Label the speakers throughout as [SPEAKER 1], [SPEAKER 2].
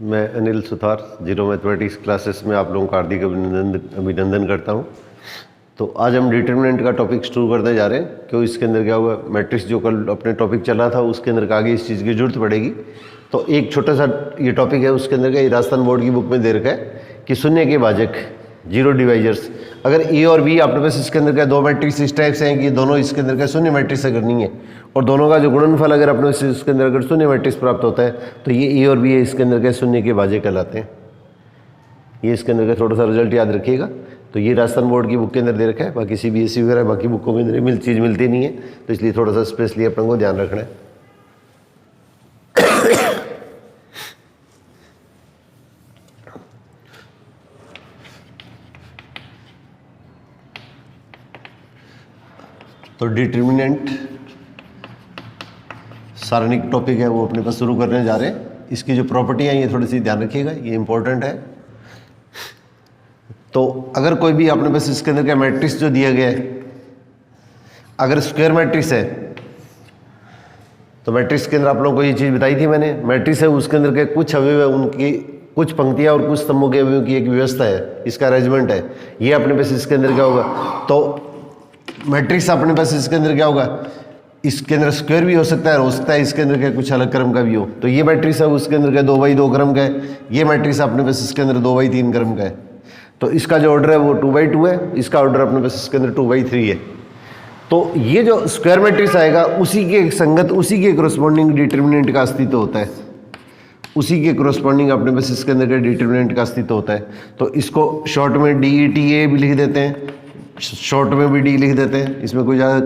[SPEAKER 1] मैं Anil Suthar zero mathematics classes में आप लोगों का हार्दिक अभिनंदन करता हूं। तो आज हम डिटर्मिनेंट का टॉपिक शुरू करने जा रहे हैं। क्यों इसके अंदर क्या हुआ, मैट्रिक्स जो कल अपने टॉपिक चला था उसके अंदर का आगे इस चीज़ की जरूरत पड़ेगी। तो एक छोटा सा ये टॉपिक है, उसके अंदर का ये राजस्थान बोर्ड की बुक में दे रखा है कि शून्य के भाजक जीरो डिवाइजर्स, अगर ए और बी आपके पास इसके अंदर का दो मैट्रिक्स इस टाइप से हैं कि दोनों इसके अंदर का शून्य मैट्रिक्स अगर नहीं है और दोनों का जो गुणनफल अगर अपने इसके अंदर अगर शून्य मैट्रिक्स प्राप्त होता है तो ये ए और बी है इसके अंदर का शून्य के भाजक कहलाते हैं। ये इसके अंदर का थोड़ा सा रिजल्ट याद रखिएगा। तो ये राजस्थान बोर्ड की बुक के अंदर दे रखा है, बाकी सीबीएसई वगैरह बाकी बुकों के अंदर चीज़ मिलती नहीं है, तो इसलिए थोड़ा सा स्पेशली अपन को ध्यान रखना है। तो डिटर्मिनेंट सारणिक टॉपिक है वो अपने पास शुरू करने जा रहे हैं। इसकी जो प्रॉपर्टी है ये थोड़ी सी ध्यान रखिएगा, ये इंपॉर्टेंट है। तो अगर कोई भी अपने पास इसके अंदर का मैट्रिक्स जो दिया गया है, अगर स्क्वायर मैट्रिक्स है तो मैट्रिक्स के अंदर आप लोगों को ये चीज़ बताई थी मैंने, मैट्रिक्स है उसके अंदर के कुछ अवयव है, उनकी कुछ पंक्तियाँ और कुछ स्तंभों के अवयवों की एक व्यवस्था है, इसका अरेंजमेंट है। ये अपने पास इसके अंदर क्या होगा, तो मैट्रिक्स अपने पास इसके अंदर क्या होगा, इसके अंदर स्क्वायर भी हो सकता है, इसके अंदर का कुछ अलग क्रम का भी हो। तो ये मैट्रिक्स है उसके अंदर का 2x2 क्रम का है, ये मैट्रिक्स अपने पास इसके अंदर 2x3 क्रम का है। तो इसका जो ऑर्डर है वो 2x2 है, इसका ऑर्डर अपने पास इसके अंदर 2x3 है। तो ये जो स्क्वायर मैट्रिक्स आएगा उसी के संगत, उसी के कोरस्पॉन्डिंग डिटर्मिनेंट का अस्तित्व होता है, उसी के कोरस्पॉन्डिंग अपने पास इसके अंदर का डिटर्मिनेंट का अस्तित्व होता है। तो इसको शॉर्ट में DETA भी लिख देते हैं, शॉर्ट में भी डी लिख देते हैं, इसमें कोई ज़्यादा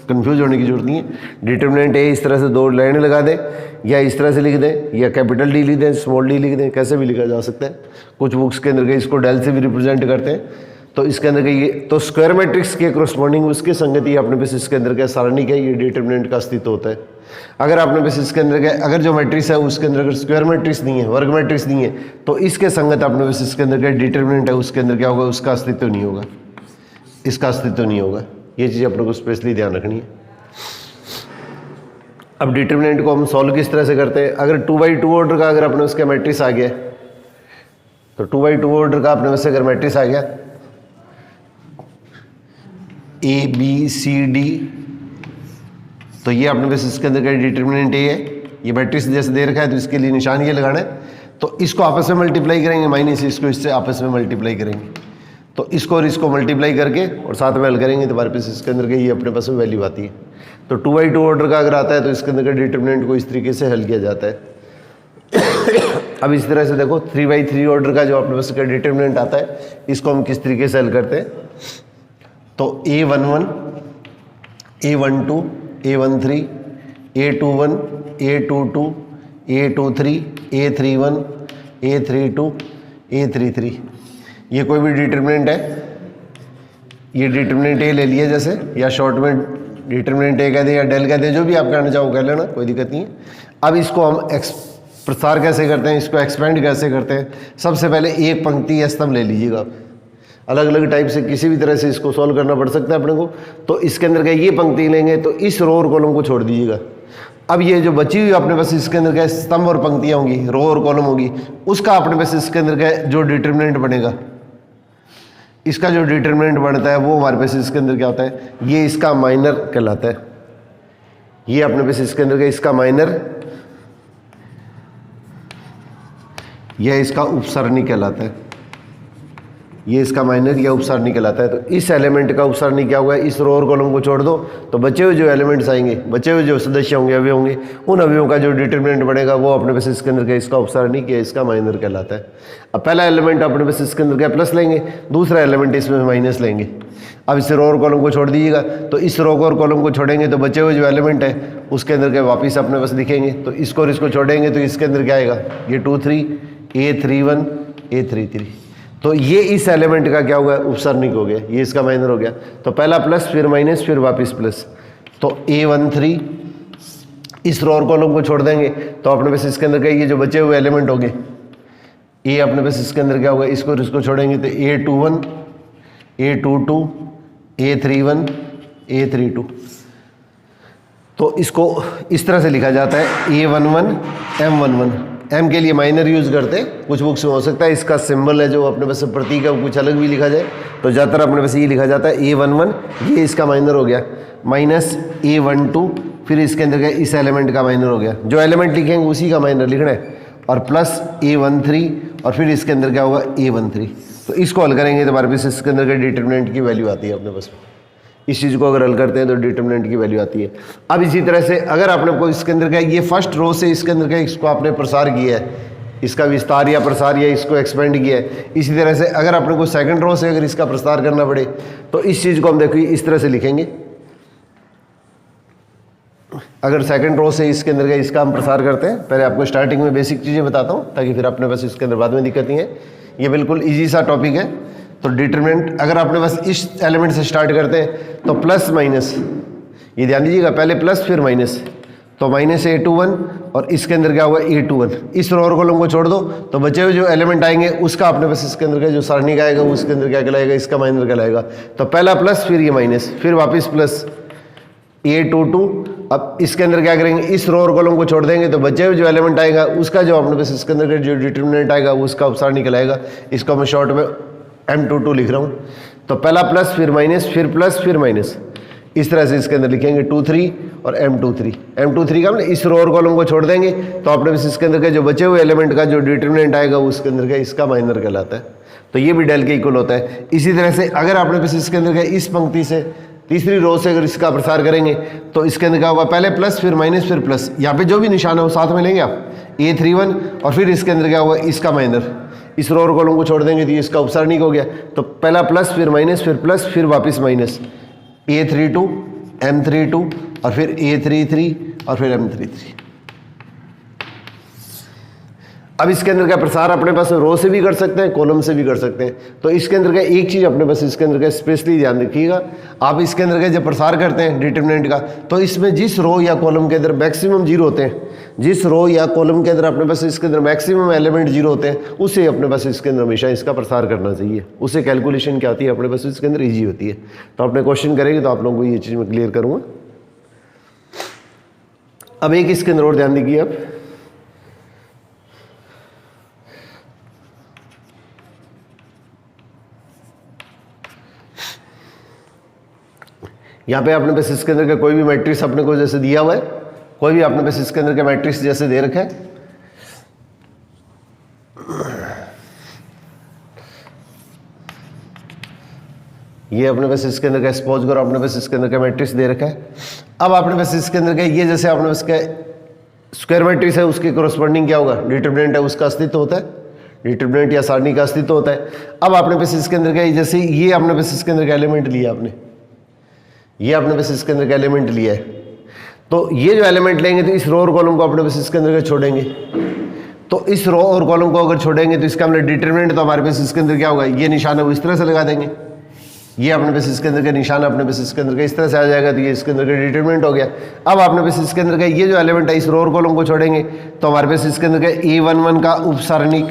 [SPEAKER 1] कंफ्यूज होने की जरूरत नहीं है। डिटर्मिनेंट ए इस तरह से दो लाइन लगा दें, या इस तरह से लिख दें, या कैपिटल डी लिख दें, स्मॉल डी लिख दें, कैसे भी लिखा जा सकता है। कुछ बुक्स के अंदर के इसको डेल से भी रिप्रेजेंट करते हैं। तो इसके अंदर के ये तो स्क्वायर मैट्रिक्स के कोरस्पॉन्डिंग उसके संगति अपने पास इसके अंदर का सारणिक है, ये डिटर्मिनेंट का अस्तित्व होता है। अगर आपने पास इसके अंदर का अगर जो मैट्रिक्स है उसके अंदर अगर स्क्वायर मैट्रिक्स नहीं है, वर्ग मैट्रिक्स नहीं है, तो इसके संगत अपने पास इसके अंदर का डिटर्मिनेंट है उसके अंदर क्या होगा, उसका अस्तित्व नहीं होगा, इसका अस्तित्व नहीं होगा। ये चीज़ अपने को स्पेशली ध्यान रखनी है। अब डिटर्मिनेंट को हम सॉल्व किस तरह से करते हैं, अगर 2x2 ऑर्डर का अगर अपने उसका मैट्रिक्स आ गया, तो 2x2 ऑर्डर का अपने उससे अगर मैट्रिक्स आ गया ABCD, तो ये अपने पास इसके अंदर का डिटर्मिनेंट ए है। ये मैट्रिक्स जैसे दे रखा है तो इसके लिए निशान ये लगाना है। तो इसको आपस में मल्टीप्लाई करेंगे, माइनस इसको इससे आपस में मल्टीप्लाई करेंगे। तो इसको और इसको मल्टीप्लाई करके और साथ में हल करेंगे तो हमारे पास इसके अंदर के ये अपने पास में वैल्यू आती है। तो 2x2 ऑर्डर का अगर आता है तो इसके अंदर का डिटर्मिनेंट को इस तरीके से हल किया जाता है। अब इस तरह से देखो 3x3 ऑर्डर का जो अपने पास का डिटर्मिनेंट आता है, इसको हम किस तरीके से हल करते हैं। तो A11, A12, A13, A21, A22, A23, A31, A32, A33, ये कोई भी डिटर्मिनेंट है। ये डिटर्मिनेंट ए ले लिया जैसे, या शॉर्ट में डिटर्मिनेंट ए कह दे या डेल कह दे, जो भी आप कहना चाहो कह लेना, कोई दिक्कत नहीं है। अब इसको हम प्रसार कैसे करते हैं, इसको एक्सपेंड कैसे करते हैं। सबसे पहले एक पंक्ति या स्तंभ ले लीजिएगा आप, अलग अलग टाइप से किसी भी तरह से इसको सॉल्व करना पड़ सकता है अपने को। तो इसके अंदर का ये पंक्ति लेंगे तो इस रो और कॉलम को छोड़ दीजिएगा। अब ये जो बची हुई अपने पास इसके अंदर का स्तंभ और पंक्तियाँ होंगी, रो और कॉलम होगी, उसका अपने पास इसके अंदर का जो डिटर्मिनेंट बनेगा, इसका जो डिटर्मिनेंट बनता है वो हमारे पास इसके अंदर क्या होता है, ये इसका माइनर कहलाता है। ये अपने पास इसके अंदर का इसका माइनर या इसका उपसरणी कहलाता है। ये इसका माइनर या उपसरणी कहलाता है। तो इस एलिमेंट का उपसरणी क्या होगा, इस रो और कॉलम को छोड़ दो तो बचे हुए जो एलिमेंट्स आएंगे, बचे हुए जो सदस्य होंगे, अवयव होंगे, उन अवयवों का जो डिटर्मिनेंट बनेगा वो अपने पास इसके अंदर का इसका उपसरणी या इसका माइनर कहलाता है। अब पहला एलिमेंट अपने पास इसके अंदर का प्लस लेंगे, दूसरा एलिमेंट इसमें माइनस लेंगे। अब इस रो और कॉलम को छोड़ दीजिएगा, तो इस रो और कॉलम को छोड़ेंगे तो बचे हुए जो एलिमेंट है उसके अंदर के वापिस अपने पास दिखेंगे। तो इसको और इसको छोड़ेंगे तो इसके अंदर क्या आएगा, ये 2 3, A31, A33। तो ये इस एलिमेंट का क्या होगा, उपसरणिक हो गया, ये इसका माइनर हो गया। तो पहला प्लस, फिर माइनस, फिर वापस प्लस। तो A13, इस रो और कॉलम को छोड़ देंगे तो अपने पास इसके अंदर का ये जो बचे हुए एलिमेंट होंगे, ये अपने पास इसके अंदर क्या होगा, इसको और इसको छोड़ेंगे तो A21, A22, A31, A32। तो इसको इस तरह से लिखा जाता है A11, M11, एम के लिए माइनर यूज़ करते हैं, कुछ बुक्स में हो सकता है इसका सिंबल है जो अपने पास प्रतीक है वो कुछ अलग भी लिखा जाए, तो ज़्यादातर अपने पास ये लिखा जाता है A11, ये इसका माइनर हो गया, माइनस A12, फिर इसके अंदर क्या इस एलिमेंट का माइनर हो गया, जो एलिमेंट लिखेंगे उसी का माइनर लिखना है, और प्लस A13 और फिर इसके अंदर क्या होगा A13। तो इसको हल करेंगे तो हमारे पास इसके अंदर के डिटरमिनेंट की वैल्यू आती है अपने पास। इस चीज़ को अगर हल करते हैं तो डिटरमिनेंट की वैल्यू आती है। अब इसी तरह से अगर आपने को इसके अंदर का ये फर्स्ट रो से इसके अंदर का इसको आपने प्रसार किया है, इसका विस्तार या प्रसार या इसको एक्सपेंड किया है, इसी तरह से अगर आपने को सेकंड रो से अगर इसका प्रसार करना पड़े तो इस चीज़ को हम देखिए इस तरह से लिखेंगे। अगर सेकंड रो से इसके अंदर का इसका हम प्रसार करते हैं, पहले आपको स्टार्टिंग में बेसिक चीज़ें बताता हूँ ताकि फिर अपने पास इसके अंदर बाद में दिक्कत नहीं है। ये बिल्कुल ईजी सा टॉपिक है। तो डिटरमिनेंट अगर आपने बस इस एलिमेंट से स्टार्ट करते हैं तो प्लस माइनस, ये ध्यान दीजिएगा, पहले प्लस फिर माइनस, तो माइनस A21 और इसके अंदर क्या होगा A21। इस रो और कॉलम को छोड़ दो तो बचे हुए जो एलिमेंट आएंगे उसका अपने पास इसके अंदर का जो सारणी का आएगा उसके अंदर क्या कहलाएगा, इसका माइनर कहलाएगा। तो पहला प्लस फिर ये माइनस, फिर वापस प्लस A22। अब इसके अंदर क्या करेंगे, इस रो और कॉलम को छोड़ देंगे तो बचे हुए जो एलिमेंट आएगा उसका जो अपने पास इसके अंदर का जो डिटरमिनेंट आएगा उसका उपसार निकलाएगा। इसको मैं शॉर्ट में M22 लिख रहा हूँ। तो पहला प्लस फिर माइनस फिर प्लस फिर माइनस, इस तरह से इसके अंदर लिखेंगे 23 और M23। M23 का हमने इस रो और कॉलम को छोड़ देंगे तो अपने पास इसके अंदर के जो बचे हुए एलिमेंट का जो डिटरमिनेंट आएगा उसके अंदर का इसका माइनर कहलाता है। तो ये भी डेल के इक्वल होता है। इसी तरह से अगर आपने पास इसके अंदर का इस पंक्ति से तीसरी रो से अगर इसका प्रसार करेंगे तो इसके अंदर क्या होगा, पहले प्लस फिर माइनस फिर प्लस, यहाँ पे जो भी निशान है वो साथ में लेंगे आप, A31 और फिर इसके अंदर क्या होगा, इसका माइनर। इस रो और कॉलम को छोड़ देंगे तो इसका उपसारणिक हो गया। तो पहला प्लस फिर माइनस फिर प्लस फिर वापस माइनस, A32 M32 और फिर A33 और फिर M33। अब इसके अंदर का प्रसार अपने पास रो से भी कर सकते हैं, कॉलम से भी कर सकते हैं। तो इसके अंदर का एक चीज़ अपने पास इसके अंदर का स्पेशली ध्यान रखिएगा, आप इसके अंदर का जब प्रसार करते हैं डिटरमिनेंट का तो इसमें जिस रो या कॉलम के अंदर मैक्सिमम जीरो होते हैं, जिस रो या कॉलम के अंदर अपने पास इसके अंदर मैक्सिमम एलिमेंट जीरो होते हैं उसे अपने पास इसके अंदर हमेशा इसका प्रसार करना चाहिए। उसे कैलकुलेशन क्या होती है अपने पास इसके अंदर ईजी होती है। तो अपने क्वेश्चन करेंगे तो आप लोगों को ये चीज़ मैं क्लियर करूँगा। अब एक इसके अंदर और ध्यान दीजिए आप, यहाँ पे अपने पास इसके अंदर का कोई भी मैट्रिक्स अपने को जैसे दिया हुआ है, कोई भी अपने पास इसके अंदर का मैट्रिक्स जैसे दे रखा है, ये अपने पास इसके अंदर का सपोज करो अपने पास इसके अंदर का मैट्रिक्स दे रखा है। अब अपने पास इसके अंदर का ये जैसे अपने पास का स्क्वायर मैट्रिक्स है उसके कोरस्पॉन्डिंग क्या होगा, डिटरमिनेंट है उसका अस्तित्व होता है, डिटरमिनेंट या सारणी का अस्तित्व होता है। अब अपने पास इसके अंदर का जैसे ये अपने पास इसके अंदर का एलिमेंट लिया आपने, ये अपने पास इसके अंदर का एलिमेंट लिया है, तो ये जो एलिमेंट लेंगे तो इस रो और कॉलम को अपने पास इसके अंदर का छोड़ेंगे। तो इस रो और कॉलम को अगर छोड़ेंगे तो इसका हमने डिटरमिनेंट तो हमारे पास इसके अंदर क्या होगा, ये निशान है वो इस तरह से लगा देंगे, ये अपने पास इसके अंदर का निशान अपने पास इसके अंदर का इस तरह से आ जाएगा, तो ये इसके अंदर का डिटरमिनेंट हो गया। अब अपने पास इसके अंदर का ये जो एलिमेंट है इस रो और कॉलम को छोड़ेंगे तो हमारे पास इसके अंदर का A11 का उपसारणिक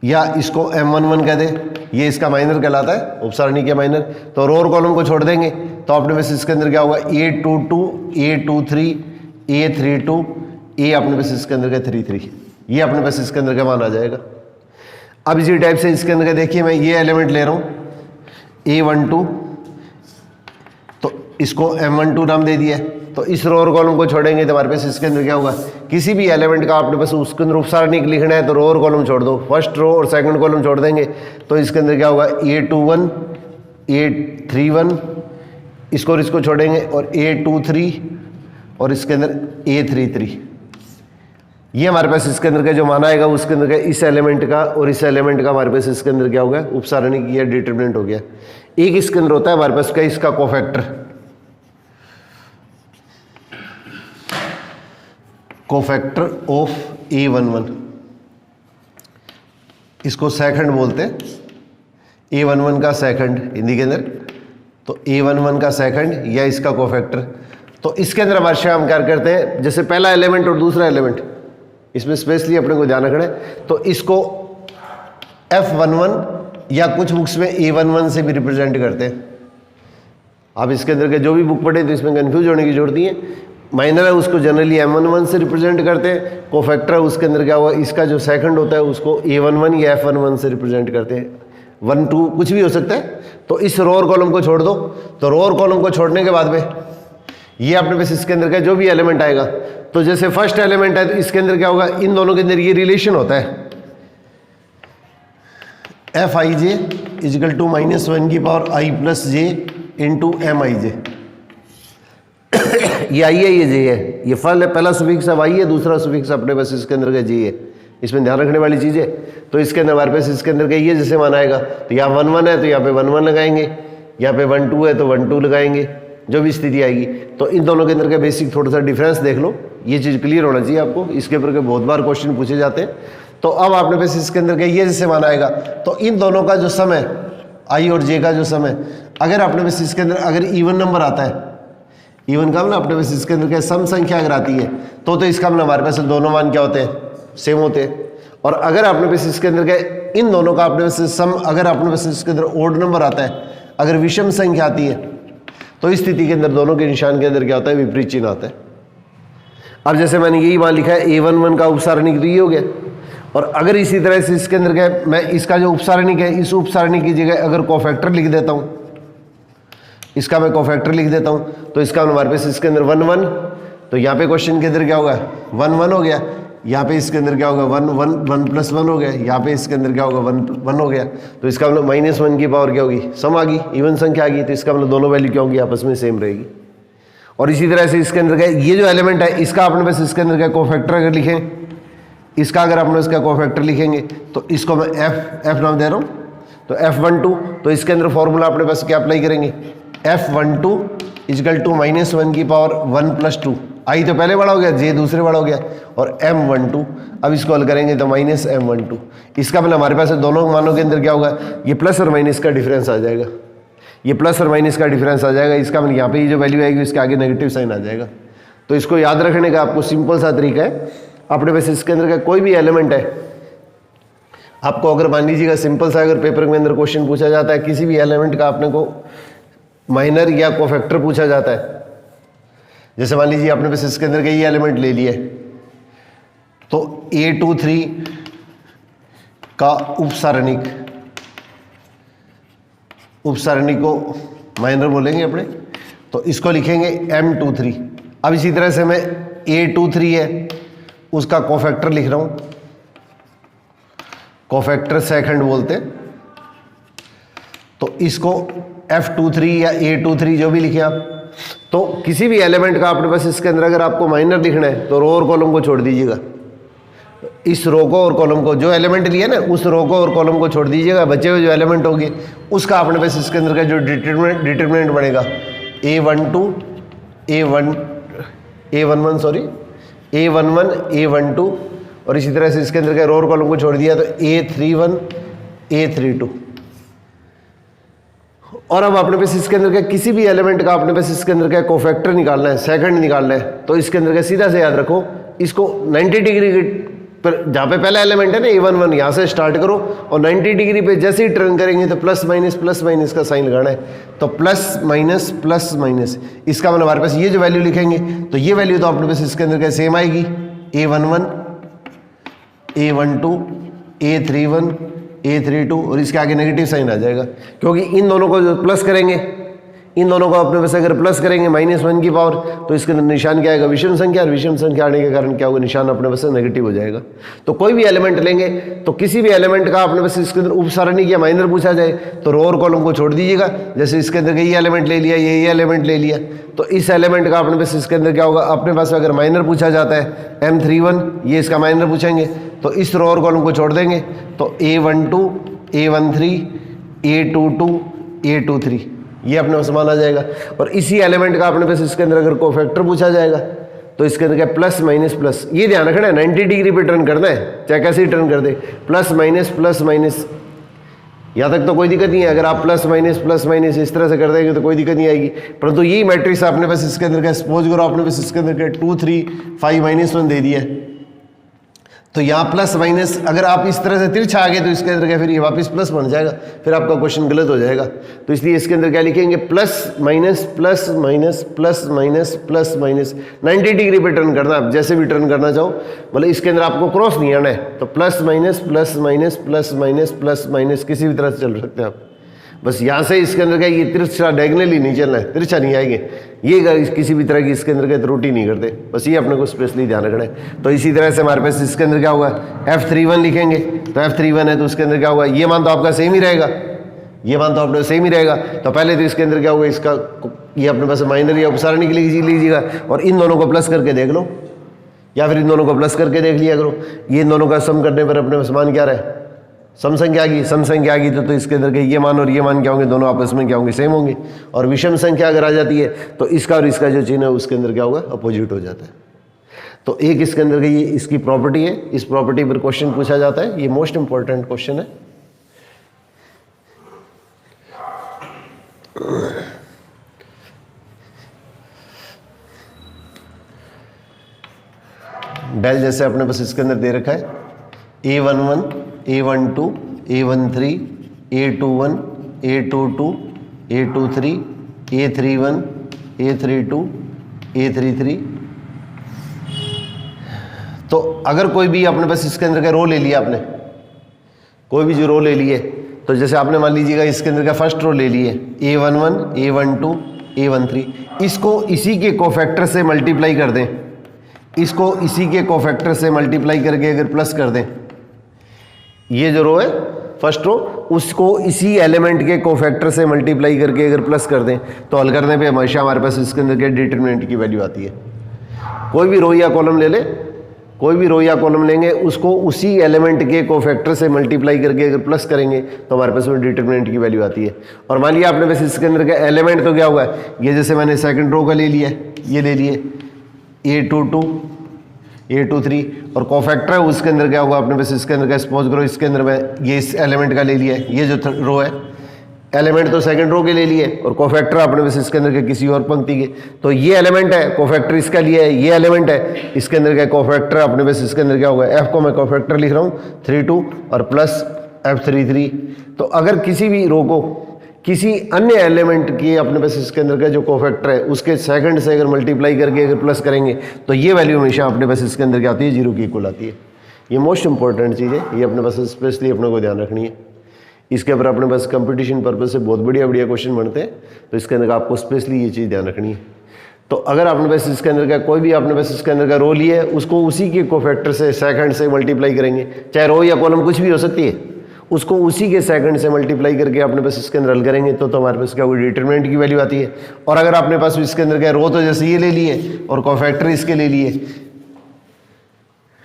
[SPEAKER 1] या इसको M11 कह दे, ये इसका माइनर कहलाता है, उपसारणिक या माइनर। तो रो और कॉलम को छोड़ देंगे तो अपने पास इसके अंदर क्या होगा, A22 A23 A32 A अपने पास इसके अंदर का 33, ये अपने पास इसके अंदर का मान आ जाएगा। अब इसी टाइप से इसके अंदर का देखिए मैं ये एलिमेंट ले रहा हूँ A12, तो इसको M12 नाम दे दिया। तो इस रो और कॉलम को छोड़ेंगे तो हमारे पास इसके अंदर क्या होगा, किसी भी एलिमेंट का अपने पास उसके अंदर उपसारणिक लिखना है तो रो और कॉलम छोड़ दो, फर्स्ट रो और सेकंड कॉलम छोड़ देंगे तो इसके अंदर क्या होगा, A21 A31, इसको और इसको छोड़ेंगे और A23 और इसके अंदर A33। ये हमारे पास इसके अंदर का जो मान आएगा उसके अंदर का इस एलिमेंट का और इस एलिमेंट का हमारे पास इसके अंदर क्या होगा, उपसारणिक या डिटरमिनेंट हो गया। एक इसके अंदर होता है हमारे पास का इसका कोफैक्टर ऑफ A11, इसको सेकंड बोलते हैं, A11 का सेकंड हिंदी के अंदर, तो A11 का सेकंड या इसका कोफैक्टर। तो इसके अंदर हमारे हम क्या करते हैं, जैसे पहला एलिमेंट और दूसरा एलिमेंट, इसमें स्पेशली अपने को ध्यान रखना है, तो इसको F11 या कुछ बुक्स में A11 से भी रिप्रेजेंट करते हैं। आप इसके अंदर के जो भी बुक पढ़े तो इसमें कंफ्यूज होने की जरूरत नहीं है। माइनर है उसको जनरली M11 से रिप्रेजेंट करते हैं, कोफैक्टर है उसके अंदर क्या हुआ, इसका जो सेकंड होता है उसको A11 या F11 से रिप्रेजेंट करते हैं, 1 2 कुछ भी हो सकता है। तो इस रो और कॉलम को छोड़ दो, तो रो और कॉलम को छोड़ने के बाद में ये अपने पास इसके अंदर का जो भी एलिमेंट आएगा, तो जैसे फर्स्ट एलिमेंट है तो इसके अंदर क्या होगा, इन दोनों के अंदर ये रिलेशन होता है Fij इजिकल टू -1 की power i plus J into Mij। ये आई है, ये जे है, ये फल है, पहला सुफिक्स अब आई है, दूसरा सुफिक्स अपने पास इसके अंदर का जे है। इसमें ध्यान रखने वाली चीज़ है। तो इसके अंदर हमारे पास इसके अंदर का ये जैसे मान आएगा, तो यहाँ 1 1 है तो यहाँ पे 1 1 लगाएंगे, यहाँ पे 1 2 है तो 1 2 लगाएंगे, जो भी स्थिति आएगी। तो इन दोनों के अंदर का बेसिक थोड़ा सा डिफरेंस देख लो, ये चीज़ क्लियर होना चाहिए आपको। इसके ऊपर के बहुत बार क्वेश्चन पूछे जाते हैं। तो अब आपने पास इसके अंदर का ये जैसे मान आएगा, तो इन दोनों का जो सम है, आई और जे का जो सम है, अगर आपने पास इसके अंदर अगर इवन नंबर आता है, इवन का मतलब अपने पास इसके अंदर क्या सम संख्या अगर आती है तो इसका मतलब हमारे पास दोनों मान क्या होते हैं, सेम होते हैं। और अगर आपने पास इसके अंदर क्या इन दोनों का अपने पास सम, अगर आपने पास इसके अंदर ओड नंबर आता है, अगर विषम संख्या आती है, तो इस स्थिति के अंदर दोनों के निशान के अंदर क्या होता है, विपरीत चिन्ह आता है। अब जैसे मैंने यही मान लिखा है A11 का उपसारणिक तो ये हो गया। और अगर इसी तरह से इसके अंदर क्या मैं इसका जो उपसारणिक है, इस उपसारणिक की जगह अगर कोफैक्टर लिख देता हूँ, इसका मैं कोफैक्टर लिख देता हूँ, तो इसका हमारे पास इसके अंदर 1 1, तो यहाँ पे क्वेश्चन के अंदर क्या होगा 1 1 हो गया, यहाँ पे इसके अंदर क्या होगा 1 1 1 प्लस 1 हो गया, यहाँ पे इसके अंदर क्या होगा 1 1 हो गया। तो इसका मतलब -1 की पावर क्या होगी, सम आ गई, इवन संख्या आ गई। तो इसका मतलब दोनों वैल्यू क्या होगी, आपस में सेम रहेगी। और इसी तरह से इसके अंदर क्या ये जो एलिमेंट है, इसका अपने पास इसके अंदर क्या कोफैक्टर अगर लिखें, इसका अगर अपने इसका कोफैक्टर लिखेंगे, तो इसको मैं एफ नाम दे रहा हूँ, तो F12, तो इसके अंदर फॉर्मूला अपने पास क्या अप्लाई करेंगे, F12 इजिकल टू -1 की पावर 1 प्लस 2, आई तो पहले बड़ा हो गया, जे दूसरे बड़ा हो गया, और M12 अब इसको हल करेंगे तो -M12। इसका मतलब हमारे पास दोनों मानों के अंदर क्या होगा, ये प्लस और माइनस का डिफरेंस आ जाएगा, ये प्लस और माइनस का डिफरेंस आ जाएगा। इसका मतलब यहाँ पे ये जो वैल्यू आएगी इसके आगे नेगेटिव साइन आ जाएगा। तो इसको याद रखने का आपको सिंपल सा तरीका है, अपने पास इसके अंदर का कोई भी एलिमेंट है, आपको अगर मान लीजिएगा सिंपल सा अगर पेपर के अंदर क्वेश्चन पूछा जाता है, किसी भी एलिमेंट का आपने को माइनर या कोफैक्टर पूछा जाता है, जैसे मान लीजिए आपने पास इसके अंदर का ये एलिमेंट ले लिया, तो A23 का उपसारणिक को माइनर बोलेंगे अपने, तो इसको लिखेंगे M23। अब इसी तरह से मैं A23 है उसका कोफैक्टर लिख रहा हूं, कोफैक्टर सेकंड बोलते हैं, तो इसको F23 या A23 जो भी लिखे आप। तो किसी भी एलिमेंट का अपने पास इसके अंदर अगर आपको माइनर लिखना है, तो रो और कॉलम को छोड़ दीजिएगा, इस रो को और कॉलम को, जो एलिमेंट लिया ना उस रो को और कॉलम को छोड़ दीजिएगा, बचे हुए जो एलिमेंट होंगे उसका अपने पास इसके अंदर का जो डिटरमिनेंट बनेगा A12 A11 sorry A11 A12, और इसी तरह से इसके अंदर का रो और कॉलम को छोड़ दिया तो A31 A32। और अब अपने पास इसके अंदर का किसी भी एलिमेंट का अपने पास इसके अंदर का कोफैक्टर निकालना है, सेकंड निकालना है, तो इसके अंदर का सीधा से याद रखो, इसको 90 डिग्री पर जहाँ पे पहला एलिमेंट है ना A11, यहाँ से स्टार्ट करो और 90 डिग्री पे जैसे ही टर्न करेंगे तो प्लस माइनस का साइन लगाना है, तो प्लस माइनस। इसका मतलब हमारे पास ये जो वैल्यू लिखेंगे, तो ये वैल्यू तो अपने पास इसके अंदर का सेम आएगी, A11 A12 A31 A32, और इसके आगे नेगेटिव साइन आ जाएगा, क्योंकि इन दोनों को जो प्लस करेंगे, इन दोनों को अपने पास अगर प्लस करेंगे -1 की पावर, तो इसके अंदर निशान क्या आएगा, विषम संख्या, और विषम संख्या आने के कारण क्या होगा, निशान अपने पास नेगेटिव हो जाएगा। तो कोई भी एलिमेंट लेंगे, तो किसी भी एलिमेंट का अपने पास इसके अंदर उपसारणिक या माइनर पूछा जाए, तो रो और कॉलम को छोड़ दीजिएगा। जैसे इसके अंदर ये एलिमेंट ले लिया, ये एलिमेंट ले लिया, तो इस एलिमेंट का अपने पास इसके अंदर क्या होगा, अपने पास अगर माइनर पूछा जाता है M31, ये इसका माइनर पूछेंगे, तो इस रो और कॉलम को छोड़ देंगे, तो A12 A13 A22 A23 ये अपने पास मान आ जाएगा। और इसी एलिमेंट का अपने पास इसके अंदर अगर कोफैक्टर पूछा जाएगा, तो इसके अंदर क्या प्लस माइनस, ये ध्यान रखना है 90 डिग्री पे टर्न करना है, चाहे कैसे ही टर्न कर दे, प्लस माइनस, यहाँ तक तो कोई दिक्कत नहीं है। अगर आप प्लस माइनस इस तरह से कर देंगे तो कोई दिक्कत नहीं आएगी। परंतु यही मैट्रिक्स अपने पास इसके अंदर का सपोज करो, अपने पास इसके अंदर का 2 3 5 -1 दे दिया, तो यहाँ प्लस माइनस, अगर आप इस तरह से तिरछा आ गए तो इसके अंदर क्या फिर ये वापस प्लस बन जाएगा, फिर आपका क्वेश्चन गलत हो जाएगा। तो इसलिए इसके अंदर क्या लिखेंगे, plus minus plus minus plus minus plus minus, 90 degree पे टर्न करना, आप जैसे भी टर्न करना चाहो, मतलब इसके अंदर आपको क्रॉस नहीं आना है। तो plus minus plus minus plus minus plus minus किसी भी तरह से चल सकते हैं आप, बस यहाँ से इसके अंदर क्या ये तिरछा डायगोनली नहीं चलना है, तिरछा नहीं आएंगे, ये किसी भी तरह की इसके अंदर क्या त्रुटि नहीं करते, बस ये अपने को स्पेशली ध्यान रखना है। तो इसी तरह से हमारे पास इसके अंदर क्या होगा, F31 लिखेंगे, तो F31 है तो उसके अंदर क्या होगा, ये मान तो आपका सेम ही रहेगा, ये मान तो अपने सेम ही रहेगा। तो पहले तो इसके अंदर क्या होगा, इसका ये अपने पास माइनर या उपसारण के लिए लीजिएगा और इन दोनों को प्लस करके देख लो, या फिर इन दोनों को प्लस करके देख लिया करो। ये इन दोनों का सम करने पर अपने पास मान क्या रहे, सम संख्या आ गई, सम संख्या आ गई तो इसके अंदर के ये मान और ये मान क्या होंगे, दोनों आपस में क्या होंगे, सेम होंगे। और विषम संख्या अगर आ जाती है तो इसका और इसका जो चिन्ह है उसके अंदर क्या होगा, अपोजिट हो जाता है। तो एक इसके अंदर के ये इसकी प्रॉपर्टी है, इस प्रॉपर्टी पर क्वेश्चन पूछा जाता है, ये मोस्ट इंपॉर्टेंट क्वेश्चन है। डेल जैसे अपने पास इसके अंदर दे रखा है A11 A12 A13 A21 A22 A23 A31 A32 A33। तो अगर कोई भी अपने पास इसके अंदर का रो ले लिया आपने, कोई भी जो रो ले लिए, तो जैसे आपने मान लीजिएगा इसके अंदर का फर्स्ट रो ले लिए A11 A12 A13, इसको इसी के कोफैक्टर से मल्टीप्लाई कर दें, इसको इसी के कोफैक्टर से मल्टीप्लाई करके अगर प्लस कर दें, ये जो रो है फर्स्ट रो, उसको इसी एलिमेंट के कोफैक्टर से मल्टीप्लाई करके अगर प्लस कर दें, तो हल करने पे हमेशा हमारे पास इसके अंदर के डिटरमिनेंट की वैल्यू आती है। कोई भी रो या कॉलम ले ले, कोई भी रो या कॉलम लेंगे, उसको उसी एलिमेंट के कोफैक्टर से मल्टीप्लाई करके अगर प्लस करेंगे तो हमारे पास में डिटरमिनेंट की वैल्यू आती है। और मान लिया आपने बस इसके अंदर का एलिमेंट तो क्या हुआ है, ये जैसे मैंने सेकंड रो का ले लिया, ये ले लिए A22 A23 और कोफैक्टर है उसके अंदर क्या होगा, अपने बस इसके अंदर का सपोज करो इसके अंदर में ये इस एलिमेंट का ले लिया है, ये जो रो है एलिमेंट तो सेकंड रो के ले लिए और कोफैक्टर अपने बस इसके अंदर के किसी और पंक्ति के, तो ये एलिमेंट है कोफैक्टर इसका लिया है, ये एलिमेंट है इसके अंदर का कोफैक्टर अपने बस इसके अंदर क्या होगा, F को मैं कोफैक्टर लिख रहा हूँ 32 और प्लस F33। तो अगर किसी भी रो को किसी अन्य एलिमेंट के अपने पास इसके अंदर का जो कोफैक्टर है उसके सेकंड से अगर मल्टीप्लाई करके अगर प्लस करेंगे तो ये वैल्यू हमेशा अपने पास इसके अंदर क्या आती है, 0 की इक्वल आती है। ये मोस्ट इंपॉर्टेंट चीज़ है, ये अपने पास स्पेशली अपने को ध्यान रखनी है। इसके ऊपर अपने पास कंपटीशन पर्पज से बहुत बढ़िया बढ़िया क्वेश्चन बनते हैं, तो इसके अंदर आपको स्पेशली ये चीज़ ध्यान रखनी है। तो अगर आपने पास इसके अंदर का कोई भी आपने पास इसके अंदर का रो लिया है, उसको उसी के कोफैक्टर से सेकंड से मल्टीप्लाई करेंगे, चाहे रो या कॉलम कुछ भी हो सकती है, उसको उसी के सेकंड से मल्टीप्लाई करके अपने पास इसके अंदर हल करेंगे तो हमारे पास क्या होगी, डिटरमिनेंट की वैल्यू आती है। और अगर आपने पास इसके अंदर क्या रो तो जैसे ये ले लिए और कोफैक्टर इसके ले लिए,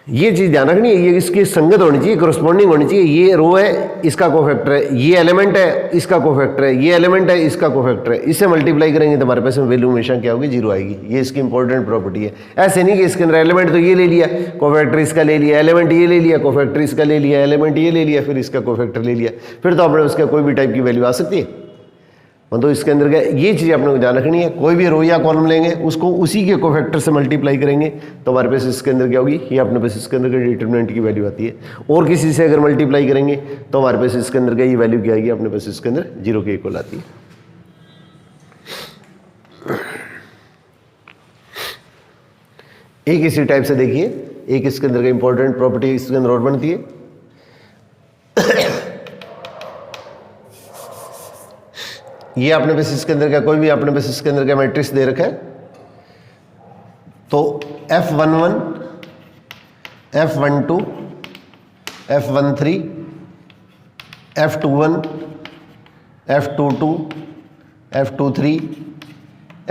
[SPEAKER 1] ये चीज़ ध्यान रखनी है, ये इसकी संगत होनी चाहिए, करस्पॉन्डिंग होनी चाहिए। ये रो है इसका कोफैक्टर है, ये एलिमेंट है इसका कोफैक्टर है, ये एलिमेंट है इसका कोफैक्टर है, इससे मल्टीप्लाई करेंगे तो हमारे पास में वैल्यू हमेशा क्या होगी, 0 आएगी। ये इसकी इंपॉर्टेंट प्रॉपर्टी है। ऐसे नहीं कि इसके अंदर एलिमेंट तो ये ले लिया, कोफैक्टर इसका ले लिया, एलिमेंट ये ले लिया, कोफैक्टर इसका ले लिया, एलिमेंट ये ले लिया, फिर इसका कोफैक्टर ले लिया, फिर तो अपने उसका कोई भी टाइप की वैल्यू आ सकती है। तो इसके अंदर क्या ये चीज़ अपने को ध्यान रखनी है, कोई भी रो या कॉलम लेंगे उसको उसी के कोफैक्टर से मल्टीप्लाई करेंगे तो हमारे पास इसके अंदर क्या होगी, ये अपने पास इसके अंदर का डिटरमिनेंट की वैल्यू आती है। और किसी से अगर मल्टीप्लाई करेंगे तो हमारे पास इसके अंदर का ये वैल्यू क्या आएगी, अपने पास इसके अंदर 0 के इक्वल आती है। एक इसी टाइप से देखिए, एक इसके अंदर का इंपॉर्टेंट प्रॉपर्टी इसके अंदर और बनती है। ये आपने बस इसके अंदर का कोई भी आपने बस इसके अंदर का मैट्रिक्स दे रखा है, तो F11 F12 F13 F21 F22 F23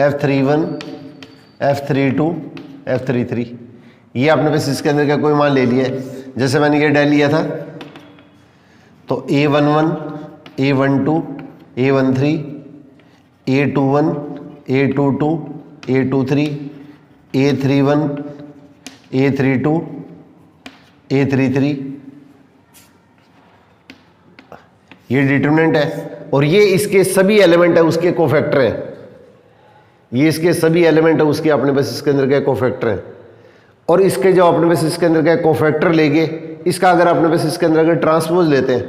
[SPEAKER 1] F31 F32 F33, ये आपने बस इसके अंदर का कोई मान ले लिया है। जैसे मैंने ये डाल लिया था तो A11 A12 A13 A21 A22 A23 A31 A32 A33, ये डिटरमिनेंट है और ये इसके सभी एलिमेंट है उसके कोफैक्टर है, ये इसके सभी एलिमेंट है उसके अपने पास इसके अंदर के कोफैक्टर है। और इसके जो अपने पास इसके अंदर क्या कोफैक्टर लेके इसका अगर अपने पास इसके अंदर अगर ट्रांसपोज लेते हैं,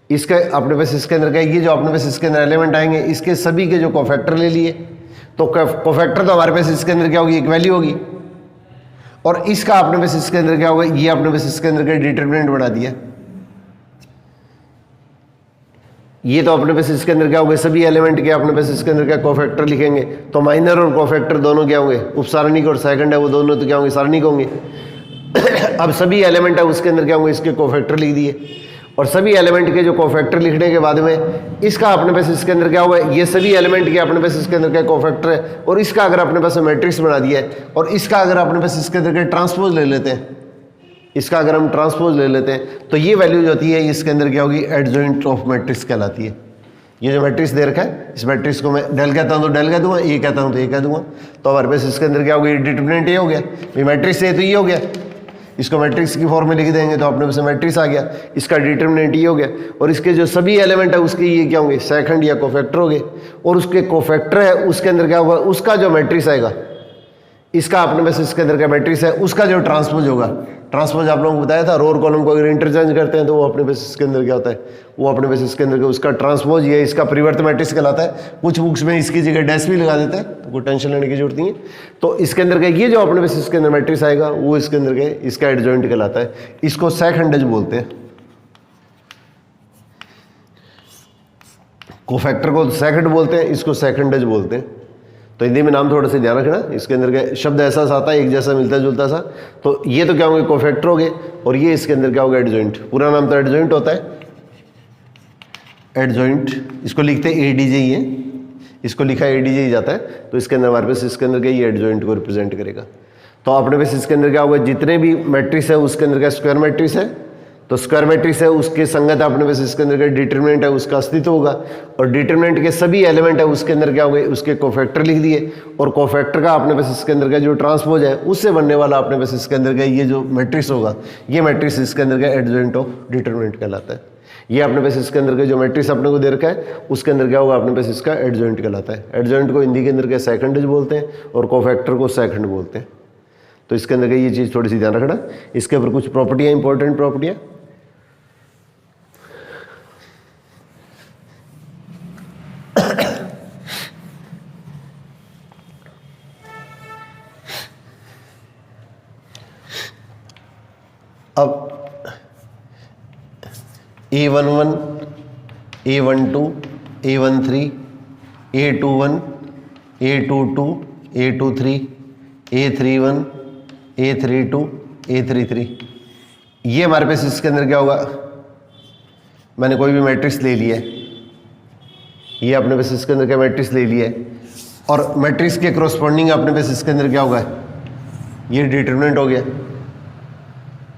[SPEAKER 1] इसका अपने पास इसके अंदर क्या ये जो अपने पास इसके अंदर एलिमेंट आएंगे इसके सभी के जो कोफैक्टर ले लिए, तो कोफैक्टर तो हमारे पास इसके अंदर क्या होगी, एक वैल्यू होगी। और इसका अपने पास इसके अंदर क्या होगा, ये अपने पास इसके अंदर क्या डिटरमिनेंट बना दिया। ये तो अपने पास इसके अंदर क्या होगा, सभी एलिमेंट के अपने पास इसके अंदर क्या कोफैक्टर लिखेंगे, तो माइनर और कोफैक्टर दोनों क्या होंगे, उपसारणिक और सेकंड है वो दोनों तो क्या होंगे, सारणिक होंगे। अब सभी एलिमेंट है उसके अंदर क्या होंगे, इसके कोफैक्टर लिख दिए। और सभी एलिमेंट के जो कोफैक्टर लिखने के बाद में इसका अपने पास इसके अंदर क्या होगा, ये सभी एलिमेंट के अपने पास इसके अंदर क्या कोफैक्टर है, और इसका अगर अपने पास मैट्रिक्स बना दिया है, और इसका अगर अपने पास इसके अंदर क्या ट्रांसपोज ले लेते हैं, इसका अगर हम ट्रांसपोज ले लेते हैं तो ये वैल्यू जो होती है इसके अंदर क्या होगी, एडजॉइंट ऑफ मैट्रिक्स कहलाती है। ये जो मैट्रिक्स दे रखा है इस मैट्रिक्स को मैं डेल कहता हूँ तो डेल कह दूंगा, ये कहता हूँ तो ये कह दूंगा, तो हमारे पास इसके अंदर क्या होगी, डिटरमिनेंट ये हो गया, ये मैट्रिक्स है तो ये हो गया, इसको मैट्रिक्स की फॉर्म में लिख देंगे तो अपने पास मैट्रिक्स आ गया, इसका डिटरमिनेंट ये हो गया, और इसके जो सभी एलिमेंट है उसके ये क्या होंगे, सेकंड या कोफैक्टर हो गए, और उसके कोफैक्टर है उसके अंदर क्या होगा, उसका जो मैट्रिक्स आएगा, इसका अपने पास इसके अंदर का मैट्रिक्स है उसका जो ट्रांसपोज होगा, ट्रांसपोज आप लोगों को बताया था, रो और कॉलम को अगर इंटरचेंज करते हैं तो वो अपने पास इसके अंदर क्या होता है, वो अपने पास इसके अंदर उसका ट्रांसपोज ये इसका परिवर्त मैट्रिक्स कहलाता है। कुछ बुक्स में इसकी जगह डैश भी लगा देते हैं तो कोई टेंशन लेने की जरूरत नहीं है। तो इसके अंदर का ये जो अपने पास इसके अंदर मैट्रिक्स आएगा वो इसके अंदर के इसका एडजॉइंट कहलाता है, इसको सेकंडज बोलते हैं। कोफैक्टर को सेकंड बोलते हैं, इसको सेकंडज बोलते हैं। तो हिंदी में नाम थोड़ा सा ध्यान रखना, इसके अंदर के शब्द ऐसा सा आता है एक जैसा मिलता जुलता सा, तो ये तो क्या होंगे कोफैक्टर हो गए, और ये इसके अंदर क्या होगा, एडजॉइंट। पूरा नाम तो एडजॉइंट होता है, एडजॉइंट, इसको लिखते हैं एडीजे ही है, इसको लिखा एडीजे ही जाता है, तो इसके अंदर हमारे पास इसके अंदर क्या ये एडजॉइंट को रिप्रेजेंट करेगा। तो अपने पास इसके अंदर क्या होगा, जितने भी मैट्रिक्स है उसके अंदर क्या स्क्वायर मैट्रिक्स है, तो स्क्वायर मैट्रिक्स है उसके संगत अपने पास इसके अंदर का डिटरमिनेंट है उसका अस्तित्व होगा, और डिटरमिनेंट के सभी एलिमेंट है उसके अंदर क्या होंगे, उसके कोफैक्टर लिख दिए, और कोफैक्टर का अपने पास इसके अंदर का जो ट्रांसपोज है उससे बनने वाला अपने पास इसके अंदर का ये जो मैट्रिक्स होगा, ये मैट्रिक्स इसके अंदर का एडजॉइंट ऑफ डिटरमिनेंट कहलाता है। ये अपने पास इसके अंदर का जो मैट्रिक्स अपने को दे रखा है उसके अंदर क्या होगा, अपने पास इसका एडजॉइंट कहलाता है। एडजॉइंट को हिंदी के अंदर क्या सेकंडज बोलते हैं, और कोफैक्टर को सेकंड बोलते हैं। तो इसके अंदर का ये चीज़ थोड़ी सी ध्यान रखना। इसके ऊपर कुछ प्रॉपर्टियाँ, इंपॉर्टेंट प्रॉपर्टियाँ, अब A11, A12, A13, A21, A22, A23, A31, A32, A33, ये हमारे पास इसके अंदर क्या होगा, मैंने कोई भी मैट्रिक्स ले लिया है, ये अपने पास इसके अंदर क्या मैट्रिक्स ले लिया है, और मैट्रिक्स के करस्पॉन्डिंग अपने पास इसके अंदर क्या होगा, ये डिटरमिनेंट हो गया,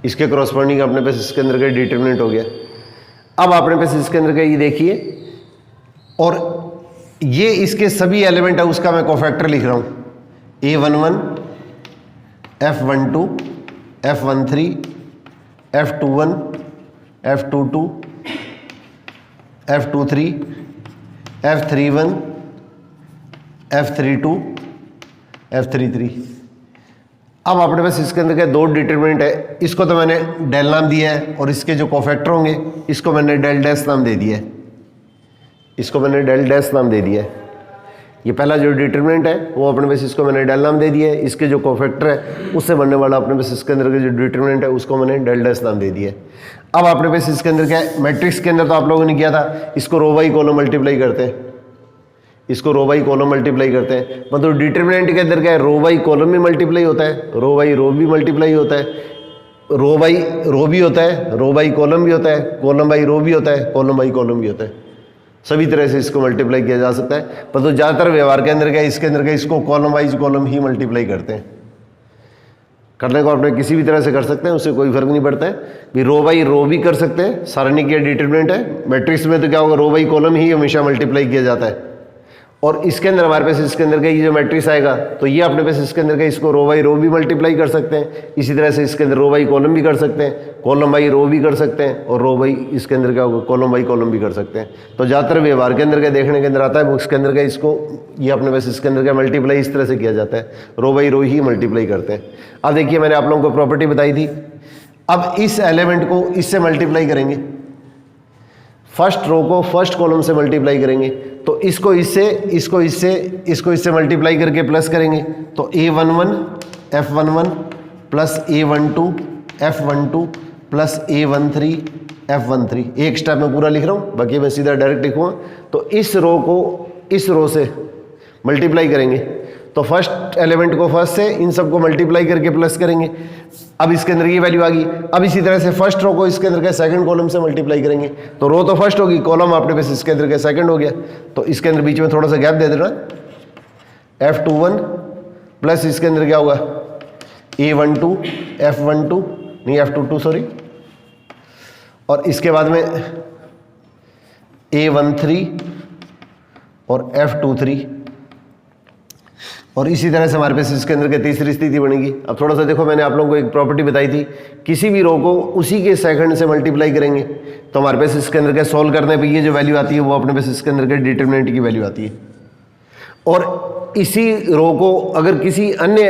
[SPEAKER 1] इसके करस्पॉन्डिंग अपने पास इसके अंदर का डिटरमिनेंट हो गया। अब अपने पास इसके अंदर का ये देखिए, और ये इसके सभी एलिमेंट है उसका मैं कोफैक्टर लिख रहा हूँ, A11, F12, F13, F21, F22, F23, F31, F32, F33। अब अपने पास इसके अंदर क्या दो डिटरमिनेंट है, इसको तो मैंने डेल नाम दिया है, और इसके जो कोफैक्टर होंगे इसको मैंने डेल डैश नाम दे दिया है, इसको मैंने डेल डैश नाम दे दिया है। ये पहला जो डिटरमिनेंट है वो अपने पास इसको मैंने डेल नाम दे दिया है, इसके जो कोफैक्टर है उससे बनने वाला अपने पास इसके अंदर का जो डिटरमिनेंट है उसको मैंने डेल डैश नाम दे दिया है। अब अपने पास इसके अंदर क्या है, मैट्रिक्स के अंदर तो आप लोगों ने किया था, इसको रो बाई कॉलम मल्टीप्लाई करते हैं, इसको रो बाई कॉलम मल्टीप्लाई करते हैं, मतलब डिटरमिनेंट के अंदर क्या है, रो बाई कॉलम भी मल्टीप्लाई होता है, रो बाई रो भी मल्टीप्लाई होता है, रो बाई रो भी होता है, रो बाई कॉलम भी होता है, कॉलम बाई रो भी होता है, कॉलम बाई कॉलम भी होता है, सभी तरह से इसको मल्टीप्लाई किया जा सकता है। पर तो ज़्यादातर व्यवहार के अंदर क्या है, इसके अंदर क्या इसको कॉलम वाइज कॉलम ही मल्टीप्लाई करते हैं। करने को आपने किसी भी तरह से कर सकते हैं, उससे कोई फर्क नहीं पड़ता है, भी रो बाई रो भी कर सकते हैं, सारणी की डिटरमिनेंट है। मैट्रिक्स में तो क्या होगा, रो बाई कॉलम ही हमेशा मल्टीप्लाई किया जाता है, और इसके अंदर हमारे पास इसके अंदर का ये जो मैट्रिक्स आएगा तो ये अपने पास इसके अंदर का इसको रो बाई रो भी मल्टीप्लाई कर सकते हैं, इसी तरह से इसके अंदर रो बाई कॉलम भी कर सकते हैं, कॉलम बाई रो भी कर सकते हैं और रो बाई इसके अंदर क्या होगा कॉलम बाई कॉलम भी कर सकते हैं। तो ज़्यादातर व्यवहार के अंदर का देखने के अंदर आता है बुक्स के अंदर का इसको ये अपने पास इसके अंदर का मल्टीप्लाई इस तरह से किया जाता है, रो बाई रो ही मल्टीप्लाई करते हैं। अब देखिए मैंने आप लोगों को प्रॉपर्टी बताई थी, अब इस एलिमेंट को इससे मल्टीप्लाई करेंगे, फर्स्ट रो को फर्स्ट कॉलम से मल्टीप्लाई करेंगे तो इसको इससे मल्टीप्लाई करके प्लस करेंगे तो A11 F11 plus A12 F12 plus A13 F13। एक स्टेप में पूरा लिख रहा हूँ, बाकी मैं सीधा डायरेक्ट लिखूँगा। तो इस रो को इस रो से मल्टीप्लाई करेंगे तो फर्स्ट एलिमेंट को फर्स्ट से इन सबको मल्टीप्लाई करके प्लस करेंगे। अब इसके अंदर ये वैल्यू आ गई। अब इसी तरह से फर्स्ट रो को इसके अंदर के सेकंड कॉलम से मल्टीप्लाई करेंगे तो रो तो फर्स्ट होगी, कॉलम अपने पास इसके अंदर के सेकंड हो गया तो इसके अंदर बीच में थोड़ा सा गैप दे देना, F21 प्लस इसके अंदर क्या होगा A12 F12 नहीं F22 सॉरी, और इसके बाद में A13 और F23 और इसी तरह से हमारे पास इसके अंदर के तीसरी स्थिति बनेगी। अब थोड़ा सा देखो, मैंने आप लोगों को एक प्रॉपर्टी बताई थी, किसी भी रो को उसी के सेकंड से मल्टीप्लाई करेंगे तो हमारे पास इसके अंदर के सॉल्व करने पे ये जो वैल्यू आती है वो अपने पास इसके अंदर के डिटरमिनेंट की वैल्यू आती है। और इसी रो को अगर किसी अन्य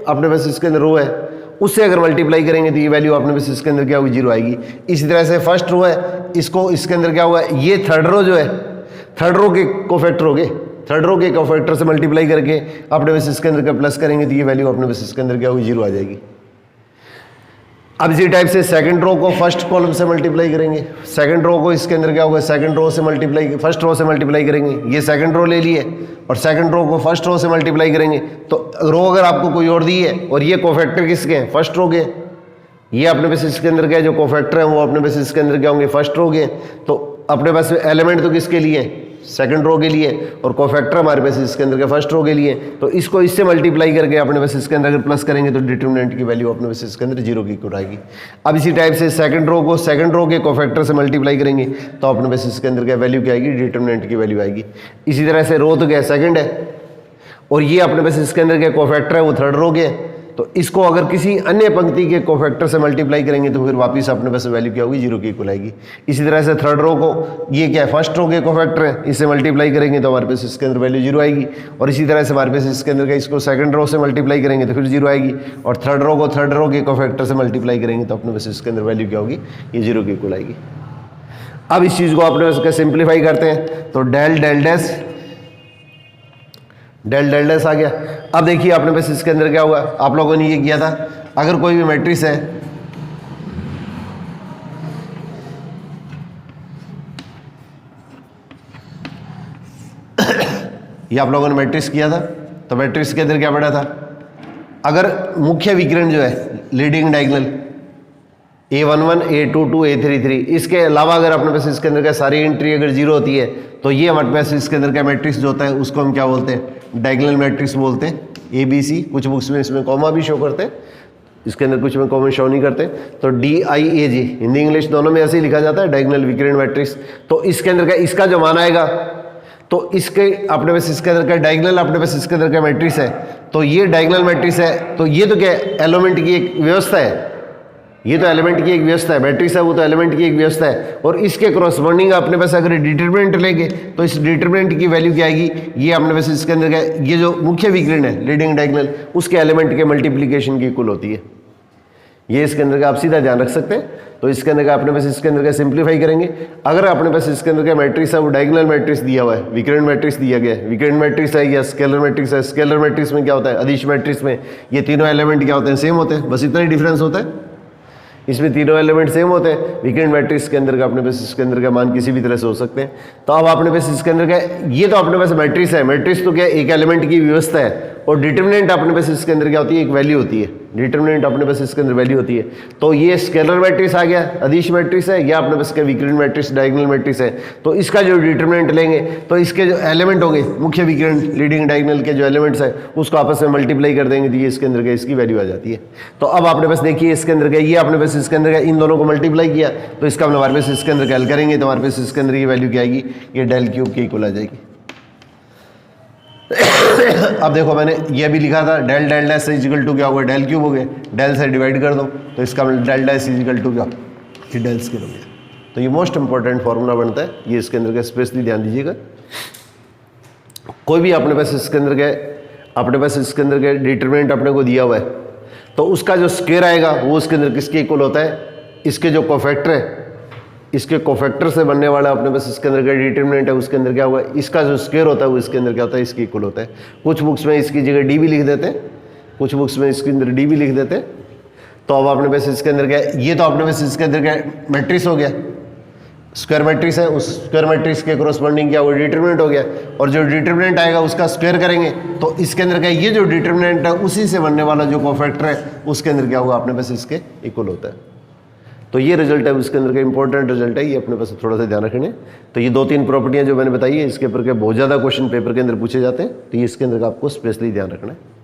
[SPEAKER 1] अपने पास इसके अंदर रो है उससे अगर मल्टीप्लाई करेंगे तो ये वैल्यू अपने पास इसके अंदर क्या होगी, जीरो आएगी। इसी तरह से फर्स्ट रो है, इसको इसके अंदर क्या हुआ, ये थर्ड रो जो है थर्ड रो के कोफैक्टर हो गए, थर्ड रो के कोफैक्टर से मल्टीप्लाई करके अपने पास इसके अंदर का प्लस करेंगे तो ये वैल्यू अपने पास इसके अंदर क्या होगी, जीरो आ जाएगी। अब इसी टाइप से सेकंड रो को फर्स्ट कॉलम से मल्टीप्लाई करेंगे, सेकंड रो को इसके अंदर क्या होगा, सेकंड रो से मल्टीप्लाई फर्स्ट रो से मल्टीप्लाई करेंगे, ये सेकंड रो ले लिए और सेकंड रो को फर्स्ट रो से मल्टीप्लाई करेंगे तो रो अगर आपको कोई और दी है और ये कोफैक्टर किसके हैं, फर्स्ट रो के, ये अपने पास इसके अंदर क्या जो कोफैक्टर है वो अपने पास इसके अंदर क्या होंगे, फर्स्ट रो के, तो अपने पास एलिमेंट तो किसके लिए, सेकंड रो के लिए, और कोफैक्टर हमारे पास इसके अंदर के फर्स्ट रो के लिए। तो इसको इससे मल्टीप्लाई करके अपने पास इसके अंदर अगर प्लस करेंगे तो डिटरमिनेंट की वैल्यू अपने पास इसके अंदर जीरो की इक्वल आएगी। अब इसी टाइप से सेकंड रो को सेकंड रो के कोफैक्टर से मल्टीप्लाई करेंगे तो अपने पास इसके अंदर क्या वैल्यू क्या आएगी, डिटरमिनेंट की वैल्यू आएगी। इसी तरह से रो तो क्या सेकंड है और ये अपने पास इसके अंदर क्या कोफैक्टर है वो थर्ड रो के, तो इसको अगर किसी अन्य पंक्ति के कोफैक्टर से मल्टीप्लाई करेंगे तो फिर वापस अपने पास वैल्यू क्या होगी, जीरो की इक्वल आएगी। इसी तरह से थर्ड रो को ये क्या है, फर्स्ट रो के कोफैक्टर है, इससे मल्टीप्लाई करेंगे तो हमारे पास इसके अंदर वैल्यू जीरो आएगी। और इसी तरह से हमारे पास इसके अंदर का इसको सेकंड रो से मल्टीप्लाई करेंगे तो फिर जीरो आएगी, और थर्ड रो को थर्ड रो के कोफैक्टर से मल्टीप्लाई करेंगे तो अपने पास इसके अंदर वैल्यू क्या होगी, ये जीरो की इक्वल आएगी। अब इस चीज़ को अपने पास सिंप्लीफाई करते हैं तो del del dash del del dash आ गया। अब देखिए अपने पास इसके अंदर क्या हुआ, आप लोगों ने ये किया था, अगर कोई भी मैट्रिक्स है ये आप लोगों ने मैट्रिक्स किया था तो मैट्रिक्स के अंदर क्या पड़ा था, अगर मुख्य विकर्ण जो है leading diagonal A11 A22 A33 इसके अलावा अगर अपने पास इसके अंदर का सारी एंट्री अगर जीरो होती है तो ये हमारे पास इसके अंदर का मैट्रिक्स जो होता है उसको हम क्या बोलते हैं, डायगोनल मैट्रिक्स बोलते हैं। ABC कुछ बुक्स में इसमें कॉमा भी शो करते हैं, इसके अंदर कुछ में कॉमा शो नहीं करते, तो DIAG हिंदी इंग्लिश दोनों में ऐसे ही लिखा जाता है, डायगोनल विकर्ण मैट्रिक्स। तो इसके अंदर का इसका जो मान आएगा तो इसके अपने पास इसके अंदर का डायगोनल अपने पास इसके अंदर का मैट्रिक्स है, तो ये डायगोनल मैट्रिक्स है, तो ये तो क्या एलिमेंट की एक व्यवस्था है, ये तो एलिमेंट की एक व्यवस्था है, मैट्रिक्स है वो तो एलिमेंट की एक व्यवस्था है, और इसके कॉरस्पॉन्डिंग अपने पास अगर डिटरमिनेंट लेंगे तो इस डिटरमिनेंट की वैल्यू क्या आएगी, ये अपने पास इसके अंदर का ये जो मुख्य विकर्ण है लीडिंग डायगोनल उसके एलिमेंट के मल्टीप्लिकेशन की इक्वल होती है। ये इसके अंदर का आप सीधा ध्यान रख सकते हैं। तो इसके अंदर का अपने पास इसके अंदर का सिंप्लीफाई करेंगे, अगर अपने पास इसके अंदर का मैट्रिक्स है वो डायगोनल मैट्रिक्स दिया हुआ है, विकर्ण मैट्रिक्स दिया गया है, विकर्ण मैट्रिक्स है या स्केलर मैट्रिक्स है, स्केलर मैट्रिक्स में क्या होता है, अदिश मैट्रिक्स में ये तीनों एलिमेंट क्या होते हैं, सेम होते हैं, बस इतना ही डिफरेंस होता है, इसमें तीनों एलिमेंट सेम होते हैं। विकर्ण मैट्रिक्स के अंदर का अपने पास इसके अंदर का मान किसी भी तरह से हो सकते हैं। तो अब अपने पास इसके अंदर का ये तो अपने पास मैट्रिक्स है, मैट्रिक्स तो क्या एक एलिमेंट की व्यवस्था है, और डिटरमिनेंट अपने पास इसके अंदर क्या होती है, एक वैल्यू होती है, डिटरमिनेंट अपने पास इसके अंदर वैल्यू होती है। तो ये स्केलर मैट्रिक्स आ गया, अदिश मैट्रिक्स है, या अपने पास का विकर्ण मैट्रिक्स डायगोनल मैट्रिक्स है, तो इसका जो डिटरमिनेंट लेंगे तो इसके जो एलिमेंट होंगे मुख्य विकर्ण लीडिंग डायगोनल के जो एलिमेंट्स है उसको आपस में मल्टीप्लाई कर देंगे तो ये इसके अंदर का इसकी वैल्यू आ जाती है। तो अब आपने पास देखिए इसके अंदर का ये अपने पास इसके अंदर का इन दोनों को मल्टीप्लाई किया तो इसका हम हमारे पास इसके अंदर कैल करेंगे तो हमारे पास इसके अंदर ये वैल्यू क्या आएगी, ये डेल क्यूब की इक्वल आ जाएगी। अब देखो मैंने ये भी लिखा था del del dash is equal to क्या होगा, डेल क्यूब हो गया, डेल से डिवाइड कर दो तो इसका डेल डैश इजिकल टू क्या, कि डेल स्क्वायर हो गया। तो ये मोस्ट इंपॉर्टेंट फॉर्मूला बनता है, ये इसके अंदर का स्पेशली ध्यान दीजिएगा। कोई भी अपने पास इसके अंदर के डिटरमिनेंट अपने को दिया हुआ है तो उसका जो स्क्वायर आएगा वो उसके अंदर किसके इक्वल होता है, इसके जो कोफैक्टर है, इसके कोफैक्टर से बनने वाला अपने पास इसके अंदर का डिटरमिनेंट है उसके अंदर क्या होगा, इसका जो स्क्वायर होता है वो इसके अंदर क्या होता है, इसके इक्वल होता है। कुछ बुक्स में इसकी जगह डी भी लिख देते हैं, कुछ बुक्स में इसके अंदर डी भी लिख देते हैं। तो अब अपने पास इसके अंदर क्या है, ये तो अपने पास इसके अंदर क्या मैट्रिक्स हो गया, स्क्वायर मैट्रिक्स है, उस स्क्वायर मैट्रिक्स के कोरस्पॉन्डिंग क्या वो डिटरमिनेंट हो गया, और जो डिटरमिनेंट आएगा उसका स्क्वायर करेंगे तो इसके अंदर क्या ये जो डिटरमिनेंट है उसी से बनने वाला जो कोफैक्टर है उसके अंदर क्या होगा, अपने पास इसके इक्वल होता है। तो ये रिजल्ट है उसके अंदर का इंपॉर्टेंट रिजल्ट है, ये अपने पास थोड़ा सा ध्यान रखने। तो ये 2-3 प्रॉपर्टियां जो मैंने बताई है इसके ऊपर के बहुत ज़्यादा क्वेश्चन पेपर के अंदर पूछे जाते हैं, तो ये इसके अंदर का आपको स्पेशली ध्यान रखना है।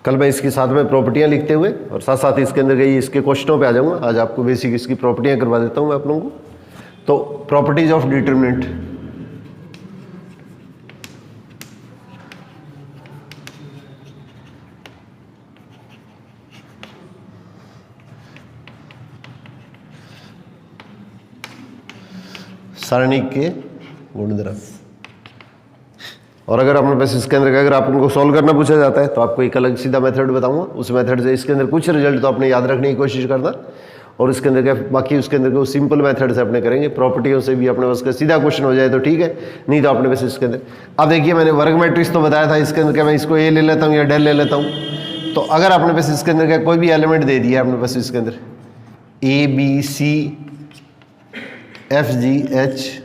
[SPEAKER 1] कल मैं इसके साथ में प्रॉपर्टियां लिखते हुए और साथ साथ इसके अंदर गई इसके क्वेश्चनों पे आ जाऊंगा। आज आपको बेसिक इसकी प्रॉपर्टियां करवा देता हूं मैं आप लोगों को। तो प्रॉपर्टीज ऑफ डिटरमिनेंट, सारणी के गुणधर्म, और अगर अपने पास इसके अंदर अगर आप उनको सॉल्व करना पूछा जाता है तो आपको एक अलग सीधा मेथड बताऊंगा, उस मेथड से इसके अंदर कुछ रिजल्ट तो आपने याद रखने की कोशिश करना, और इसके अंदर क्या बाकी उसके अंदर को सिंपल मेथड से अपने करेंगे। प्रॉपर्टियों से भी अपने पास का सीधा क्वेश्चन हो जाए तो ठीक है, नहीं तो अपने पास इसके अंदर अब देखिए मैंने वर्ग मैट्रिक्स तो बताया था, इसके अंदर क्या मैं इसको ए ले लेता हूँ या डेल ले लेता हूँ। तो अगर अपने पास इसके अंदर क्या कोई भी एलिमेंट दे दिया अपने पास इसके अंदर A B C F G H,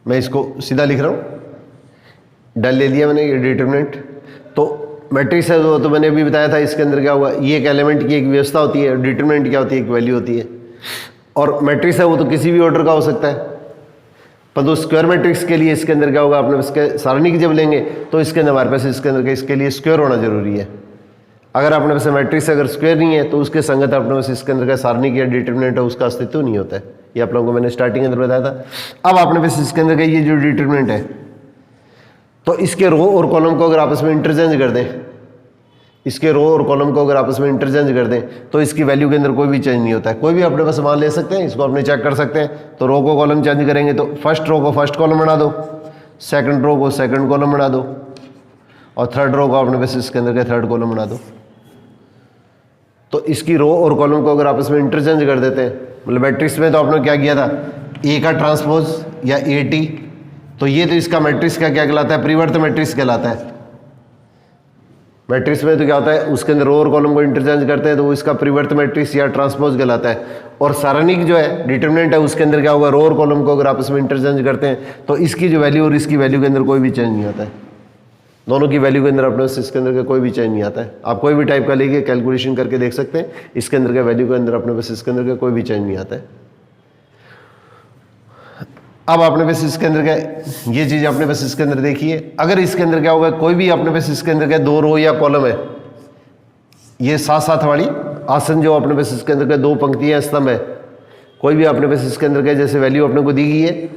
[SPEAKER 1] मैं इसको सीधा लिख रहा हूँ, डेल ले लिया मैंने, ये डिटरमिनेंट। तो मैट्रिक्स है तो मैंने अभी बताया था इसके अंदर क्या हुआ, ये एक एलिमेंट की एक व्यवस्था होती है, डिटरमिनेंट क्या होती है, एक वैल्यू होती है। और मैट्रिक्स है वो तो किसी भी ऑर्डर का हो सकता है, पर तो स्क्वायर मैट्रिक्स के लिए इसके अंदर क्या होगा, आपने इसके सारणी की जब लेंगे तो इसके अंदर हमारे पास इसके अंदर इसके लिए स्क्वायर होना जरूरी है। अगर आपने पास मैट्रिक्स अगर स्क्वायर नहीं है तो उसके संगत अपने पास इसके अंदर का सारणी की डिटरमिनेंट है उसका अस्तित्व नहीं होता है। ये आप लोगों को मैंने स्टार्टिंग अंदर बताया था। अब आपने पास इसके अंदर का ये जो डिटरमिनेंट है तो इसके रो और कॉलम को अगर आपस में इंटरचेंज कर दें, इसके रो और कॉलम को अगर आपस में इंटरचेंज कर दें तो इसकी वैल्यू के अंदर कोई भी चेंज नहीं होता है। कोई भी अपने पास मान ले सकते हैं, इसको अपने चेक कर सकते हैं। तो रो को कॉलम चेंज करेंगे तो फर्स्ट रो को फर्स्ट कॉलम बना दो, सेकंड रो को सेकंड कॉलम बना दो, और थर्ड रो को अपने पास इसके अंदर का थर्ड कॉलम बना दो। तो इसकी रो और कॉलम को अगर आपस में इंटरचेंज कर देते हैं, मतलब मैट्रिक्स में तो आपने क्या किया था, ए का ट्रांसपोज या ए टी, तो ये तो इसका मैट्रिक्स का क्या कहलाता है, परिवर्त मैट्रिक्स कहलाता है। मैट्रिक्स में तो क्या होता है, उसके अंदर रो और कॉलम को इंटरचेंज करते हैं तो वो इसका परिवर्त मैट्रिक्स या ट्रांसपोज कहलाता है। और सारणिक जो है डिटरमिनेंट है उसके अंदर क्या होगा, रो और कॉलम को अगर आपस में इंटरचेंज करते हैं तो इसकी जो वैल्यू और इसकी वैल्यू के अंदर कोई भी चेंज नहीं आता है। दोनों की वैल्यू के अंदर अपने इसके अंदर का कोई भी चेंज नहीं आता है। आप कोई भी टाइप का लेके कैलकुलेशन करके देख सकते हैं, इसके अंदर का वैल्यू के अंदर अपने पास इसके अंदर का कोई भी चेंज नहीं आता है। अब आपने पास इसके अंदर क्या ये चीज अपने पास इसके अंदर देखिए, अगर इसके अंदर क्या होगा, कोई भी अपने पास इसके अंदर क्या दो रो या कॉलम है, ये साथ साथ वाली आसन जो अपने पास इसके अंदर का दो पंक्तियां स्तंभ है, कोई भी अपने पास इसके अंदर क्या जैसे वैल्यू अपने को दी गई है,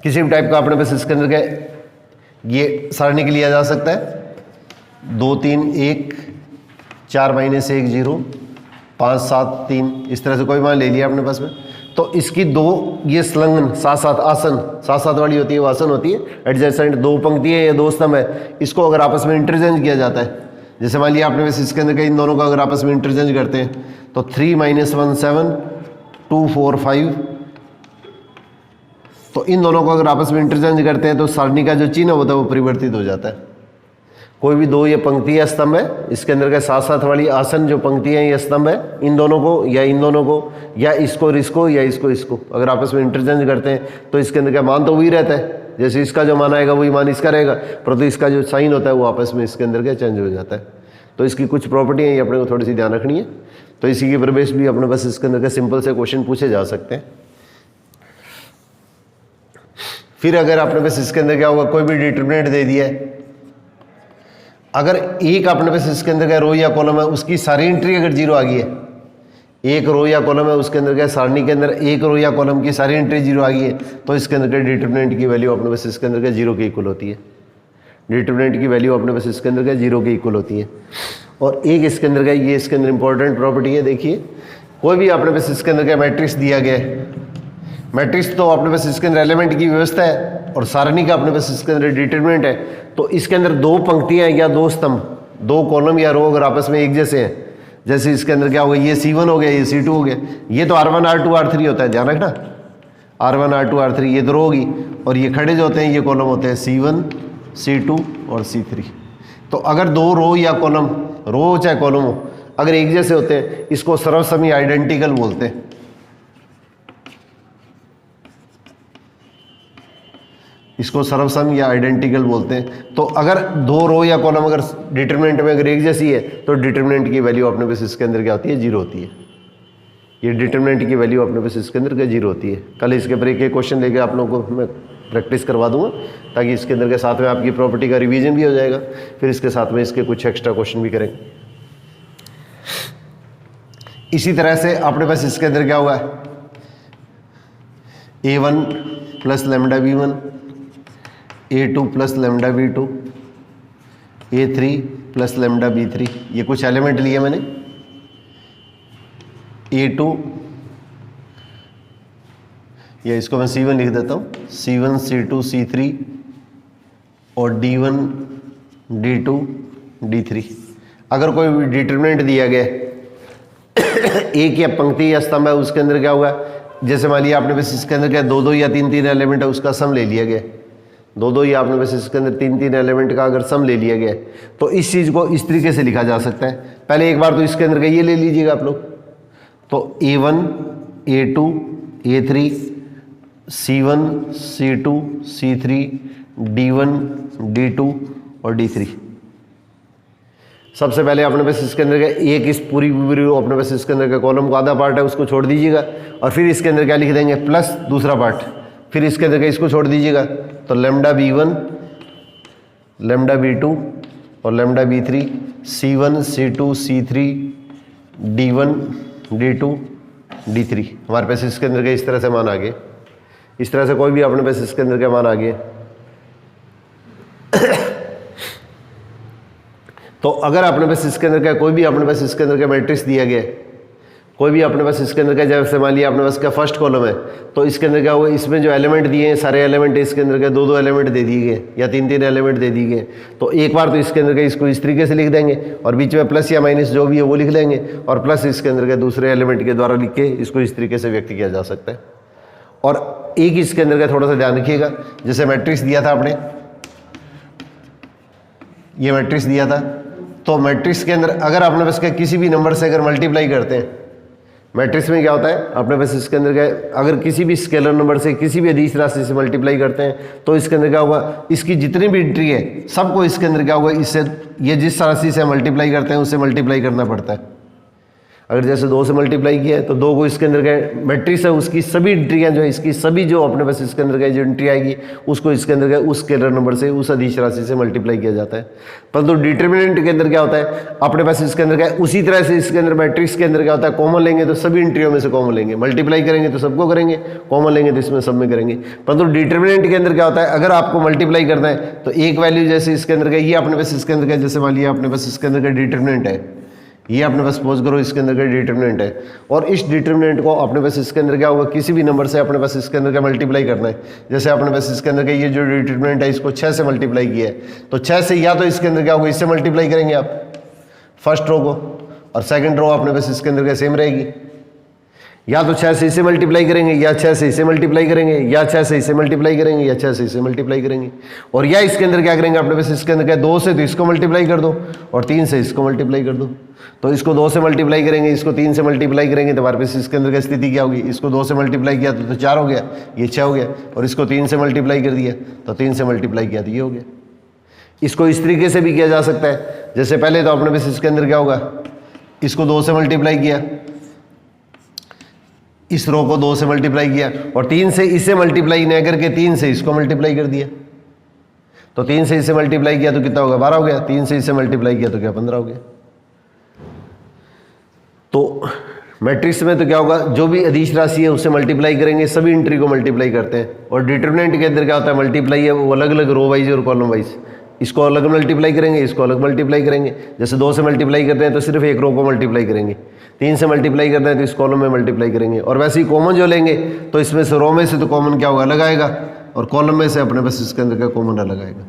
[SPEAKER 1] किसी भी टाइप का अपने पास इसके अंदर क्या ये सारणी के लिया जा सकता है 2 3 1 4 -1 0 5 7 3, इस तरह से कोई मान ले लिया अपने पास में। तो इसकी दो ये संलग्न साथ साथ वाली होती है, वो आसन होती है, एडजेसेंट दो पंक्तियां या दो स्तंभ है, इसको अगर आपस में इंटरचेंज किया जाता है, जैसे मान लिया आपने बस इसके अंदर इन दोनों को अगर आपस में इंटरचेंज करते हैं तो 3 - 1 7 2 4 5, तो इन दोनों को अगर आपस में इंटरचेंज करते हैं तो सारणी का जो चिन्ह होता है वो परिवर्तित हो जाता है। कोई भी दो ये पंक्ति या स्तंभ है, इसके अंदर का साथ साथ वाली आसन जो पंक्तियां या स्तंभ है, इन दोनों को या इन दोनों को या इसको और इसको या इसको अगर आपस में इंटरचेंज करते हैं तो इसके अंदर का मान तो वही रहता है, जैसे इसका जो मान आएगा वही मान इसका रहेगा, परंतु इसका जो साइन होता है वो आपस में इसके अंदर का चेंज हो जाता है। तो इसकी कुछ प्रॉपर्टी है, ये अपने को थोड़ी सी ध्यान रखनी है। तो इसी के प्रवेश भी अपने पास इसके अंदर का सिंपल से क्वेश्चन पूछे जा सकते हैं। फिर अगर अपने पास इसके अंदर क्या होगा, कोई भी डिटरमिनेंट दे दिया है, अगर एक अपने पास इसके अंदर क्या रो या कॉलम है, उसकी सारी एंट्री अगर जीरो आ गई है, एक रो या कॉलम है उसके अंदर क्या सारणी के अंदर एक रो या कॉलम की सारी एंट्री जीरो आ गई है, तो इसके अंदर क्या डिटरमिनेंट की वैल्यू अपने पास इसके अंदर क्या जीरो के इक्वल होती है। डिटरमिनेंट की वैल्यू अपने पास इसके अंदर क्या जीरो के इक्वल होती है। और एक इसके अंदर क्या, ये इसके अंदर इंपॉर्टेंट प्रॉपर्टी है, देखिए कोई भी अपने पास इसके अंदर क्या मैट्रिक्स दिया गया है, मैट्रिक्स तो अपने पास इसके अंदर एलिमेंट की व्यवस्था है और सारणी का अपने पास इसके अंदर डिटरमिनेंट है, तो इसके अंदर दो पंक्तियां या दो स्तंभ, दो कॉलम या रो अगर आपस में एक जैसे हैं, जैसे इसके अंदर क्या होगा, ये C1 हो गया, ये C2 हो गया, ये तो R1 R2 R3 होता है, ध्यान रखना, R1 R2 R3 ये तो रो होगी, और ये खड़े जो होते हैं ये कॉलम होते हैं C1 C2 और C3। तो अगर दो रो या कॉलम, रो हो चाहे कॉलम हो, अगर एक जैसे होते हैं, इसको सर्वसम या आइडेंटिकल बोलते हैं। इसको सर्वसम या आइडेंटिकल बोलते हैं। तो अगर दो रो या कॉलम अगर डिटरमिनेंट में अगर एक जैसी है, तो डिटरमिनेंट की वैल्यू अपने पास इसके अंदर क्या होती है, जीरो होती है। ये डिटरमिनेंट की वैल्यू अपने पास इसके अंदर क्या जीरो होती है। कल इसके ऊपर एक क्वेश्चन लेके आप लोगों को मैं प्रैक्टिस करवा दूंगा, ताकि इसके अंदर के साथ में आपकी प्रॉपर्टी का रिवीजन भी हो जाएगा, फिर इसके साथ में इसके कुछ एक्स्ट्रा क्वेश्चन भी करेंगे। इसी तरह से अपने पास इसके अंदर क्या होगा, A1 plus lambda B1, A2 plus lambda B2, A3 plus lambda B3, ये कुछ एलिमेंट लिए मैंने। A2 या इसको मैं C1 लिख देता हूँ, C1 C2 C3 और D1 D2 D3। अगर कोई भी डिटरमिनेंट दिया गया एक या पंक्ति या स्तंभ है, उसके अंदर क्या होगा, जैसे मान लिया आपने बस इसके अंदर क्या दो दो या तीन तीन एलिमेंट है, उसका सम ले लिया गया, दो दो या आपने बस इसके अंदर तीन तीन एलिमेंट का अगर सम ले लिया गया, तो इस चीज़ को इस तरीके से लिखा जा सकता है। पहले एक बार तो इसके अंदर का ये ले लीजिएगा आप लोग, तो A1 A2 A3 C1 C2 C3 D1 D2 और D3। सबसे पहले अपने पास इसके अंदर का एक इस पूरी अपने पास इसके अंदर का कॉलम का आधा पार्ट है, उसको छोड़ दीजिएगा, और फिर इसके अंदर क्या लिख देंगे, प्लस दूसरा पार्ट, फिर इसके अंदर का इसको छोड़ दीजिएगा, तो लैम्डा B1 लैम्डा B2 और lambda B3 C1 C2 C3 D1 D2 D3। हमारे पास इसके अंदर का इस तरह से मान आ गए। इस तरह से कोई भी अपने पास इसके अंदर का मान आ गए, तो अगर अपने पास इसके अंदर का कोई भी अपने पास इसके अंदर का मैट्रिक्स दिया गया, कोई भी अपने पास इसके अंदर का, जैसे मान लिया अपने पास का फर्स्ट कॉलम है, तो इसके अंदर क्या होगा, इसमें जो एलिमेंट दिए हैं सारे एलिमेंट इसके अंदर का दो दो एलिमेंट दे दिए गए या तीन तीन एलिमेंट दे दिए गए, तो एक बार तो इसके अंदर का इसको इस तरीके से लिख देंगे, और बीच में प्लस या माइनस जो भी है वो लिख लेंगे, और प्लस इसके अंदर के दूसरे एलिमेंट के द्वारा लिख के इसको इस तरीके से व्यक्त किया जा सकता है। और एक इसके अंदर का थोड़ा सा ध्यान रखिएगा, जैसे मैट्रिक्स दिया था आपने, ये मैट्रिक्स दिया था, तो मैट्रिक्स के अंदर अगर आपने बस किसी भी नंबर से अगर मल्टीप्लाई करते हैं, मैट्रिक्स में क्या होता है, आपने बस इसके अंदर क्या, अगर किसी भी स्केलर नंबर से किसी भी अदिश राशि से मल्टीप्लाई करते हैं, तो इसके अंदर क्या होगा, इसकी जितनी भी एंट्री है सबको इसके अंदर क्या होगा, इससे ये जिस राशि से मल्टीप्लाई करते हैं उससे मल्टीप्लाई करना पड़ता है। अगर जैसे 2 से मल्टीप्लाई किया है, तो 2 को इसके अंदर का मैट्रिक्स है, उसकी सभी एंट्रियाँ जो है, इसकी सभी जो अपने पास इसके अंदर का जो एंट्री आएगी, उसको इसके अंदर का उस स्केलर नंबर से उस अदिश राशि से मल्टीप्लाई किया जाता है। परंतु डिटरमिनेंट के अंदर क्या होता है, अपने पास इसके अंदर क्या, उसी तरह से इसके अंदर मैट्रिक्स के अंदर क्या होता है, कॉमन लेंगे तो सभी एंट्रियों में से कॉमन लेंगे, मल्टीप्लाई करेंगे तो सबको करेंगे, कॉमन लेंगे तो इसमें सब में करेंगे। परंतु डिटरमिनेंट के अंदर क्या होता है, अगर आपको मल्टीप्लाई करना है, तो एक वैल्यू जैसे इसके अंदर का, ये अपने पास इसके अंदर का, जैसे मान लिया अपने पास इसके अंदर का डिटरमिनेंट है, ये अपने पास सपोज करो इसके अंदर का डिटरमिनेंट है, और इस डिटरमिनेंट को अपने पास इसके अंदर क्या होगा, किसी भी नंबर से अपने पास इसके अंदर का मल्टीप्लाई करना है। जैसे अपने पास इसके अंदर का ये जो डिटरमिनेंट है, इसको 6 से मल्टीप्लाई किया है, तो 6 से या तो इसके अंदर क्या होगा, इससे मल्टीप्लाई करेंगे आप फर्स्ट रो को, और सेकंड रो अपने पास इसके अंदर का सेम रहेगी, या तो 6 से इसे मल्टीप्लाई करेंगे, या 6 से इसे मल्टीप्लाई करेंगे, या 6 से इसे मल्टीप्लाई करेंगे, या 6 से इसे मल्टीप्लाई करेंगे, और या इसके अंदर क्या करेंगे, अपने पास इसके अंदर क्या, 2 से तो इसको मल्टीप्लाई कर दो, और 3 से इसको मल्टीप्लाई कर दो। तो इसको 2 से मल्टीप्लाई करेंगे, इसको 3 से मल्टीप्लाई करेंगे, तो हमारे पास इसके अंदर का स्थिति क्या होगी, इसको 2 से मल्टीप्लाई किया तो 4 हो गया, ये 6 हो गया, और इसको 3 से मल्टीप्लाई कर दिया तो 3 से मल्टीप्लाई किया तो ये हो गया। इसको इस तरीके से भी किया जा सकता है, जैसे पहले तो अपने पास इसके अंदर क्या होगा, इसको 2 से मल्टीप्लाई किया, इस रो को 2 से मल्टीप्लाई किया और 3 से इसे मल्टीप्लाई नहीं करके 3 से इसको मल्टीप्लाई कर दिया। तो 3 से इसे मल्टीप्लाई किया तो कितना होगा, 12 हो गया। 3 से इसे मल्टीप्लाई किया तो क्या, 15 हो गया। तो मैट्रिक्स में तो क्या होगा, जो भी अदिश राशि है उसे मल्टीप्लाई करेंगे, सभी एंट्री को मल्टीप्लाई करते हैं। और डिटरमिनेंट के अंदर क्या होता है, मल्टीप्लाई है वो अलग अलग रो वाइज और कॉलम वाइज। इसको अलग मल्टीप्लाई करेंगे, इसको अलग मल्टीप्लाई करेंगे। जैसे 2 से मल्टीप्लाई करते हैं तो सिर्फ एक रो को मल्टीप्लाई करेंगे, 3 से मल्टीप्लाई करते हैं तो इस कॉलम में मल्टीप्लाई करेंगे। और वैसे ही कॉमन जो लेंगे तो इसमें से रो में से तो कॉमन क्या होगा, अलग आएगा, और कॉलम में से अपने पास इसके अंदर का कॉमन अलग आएगा।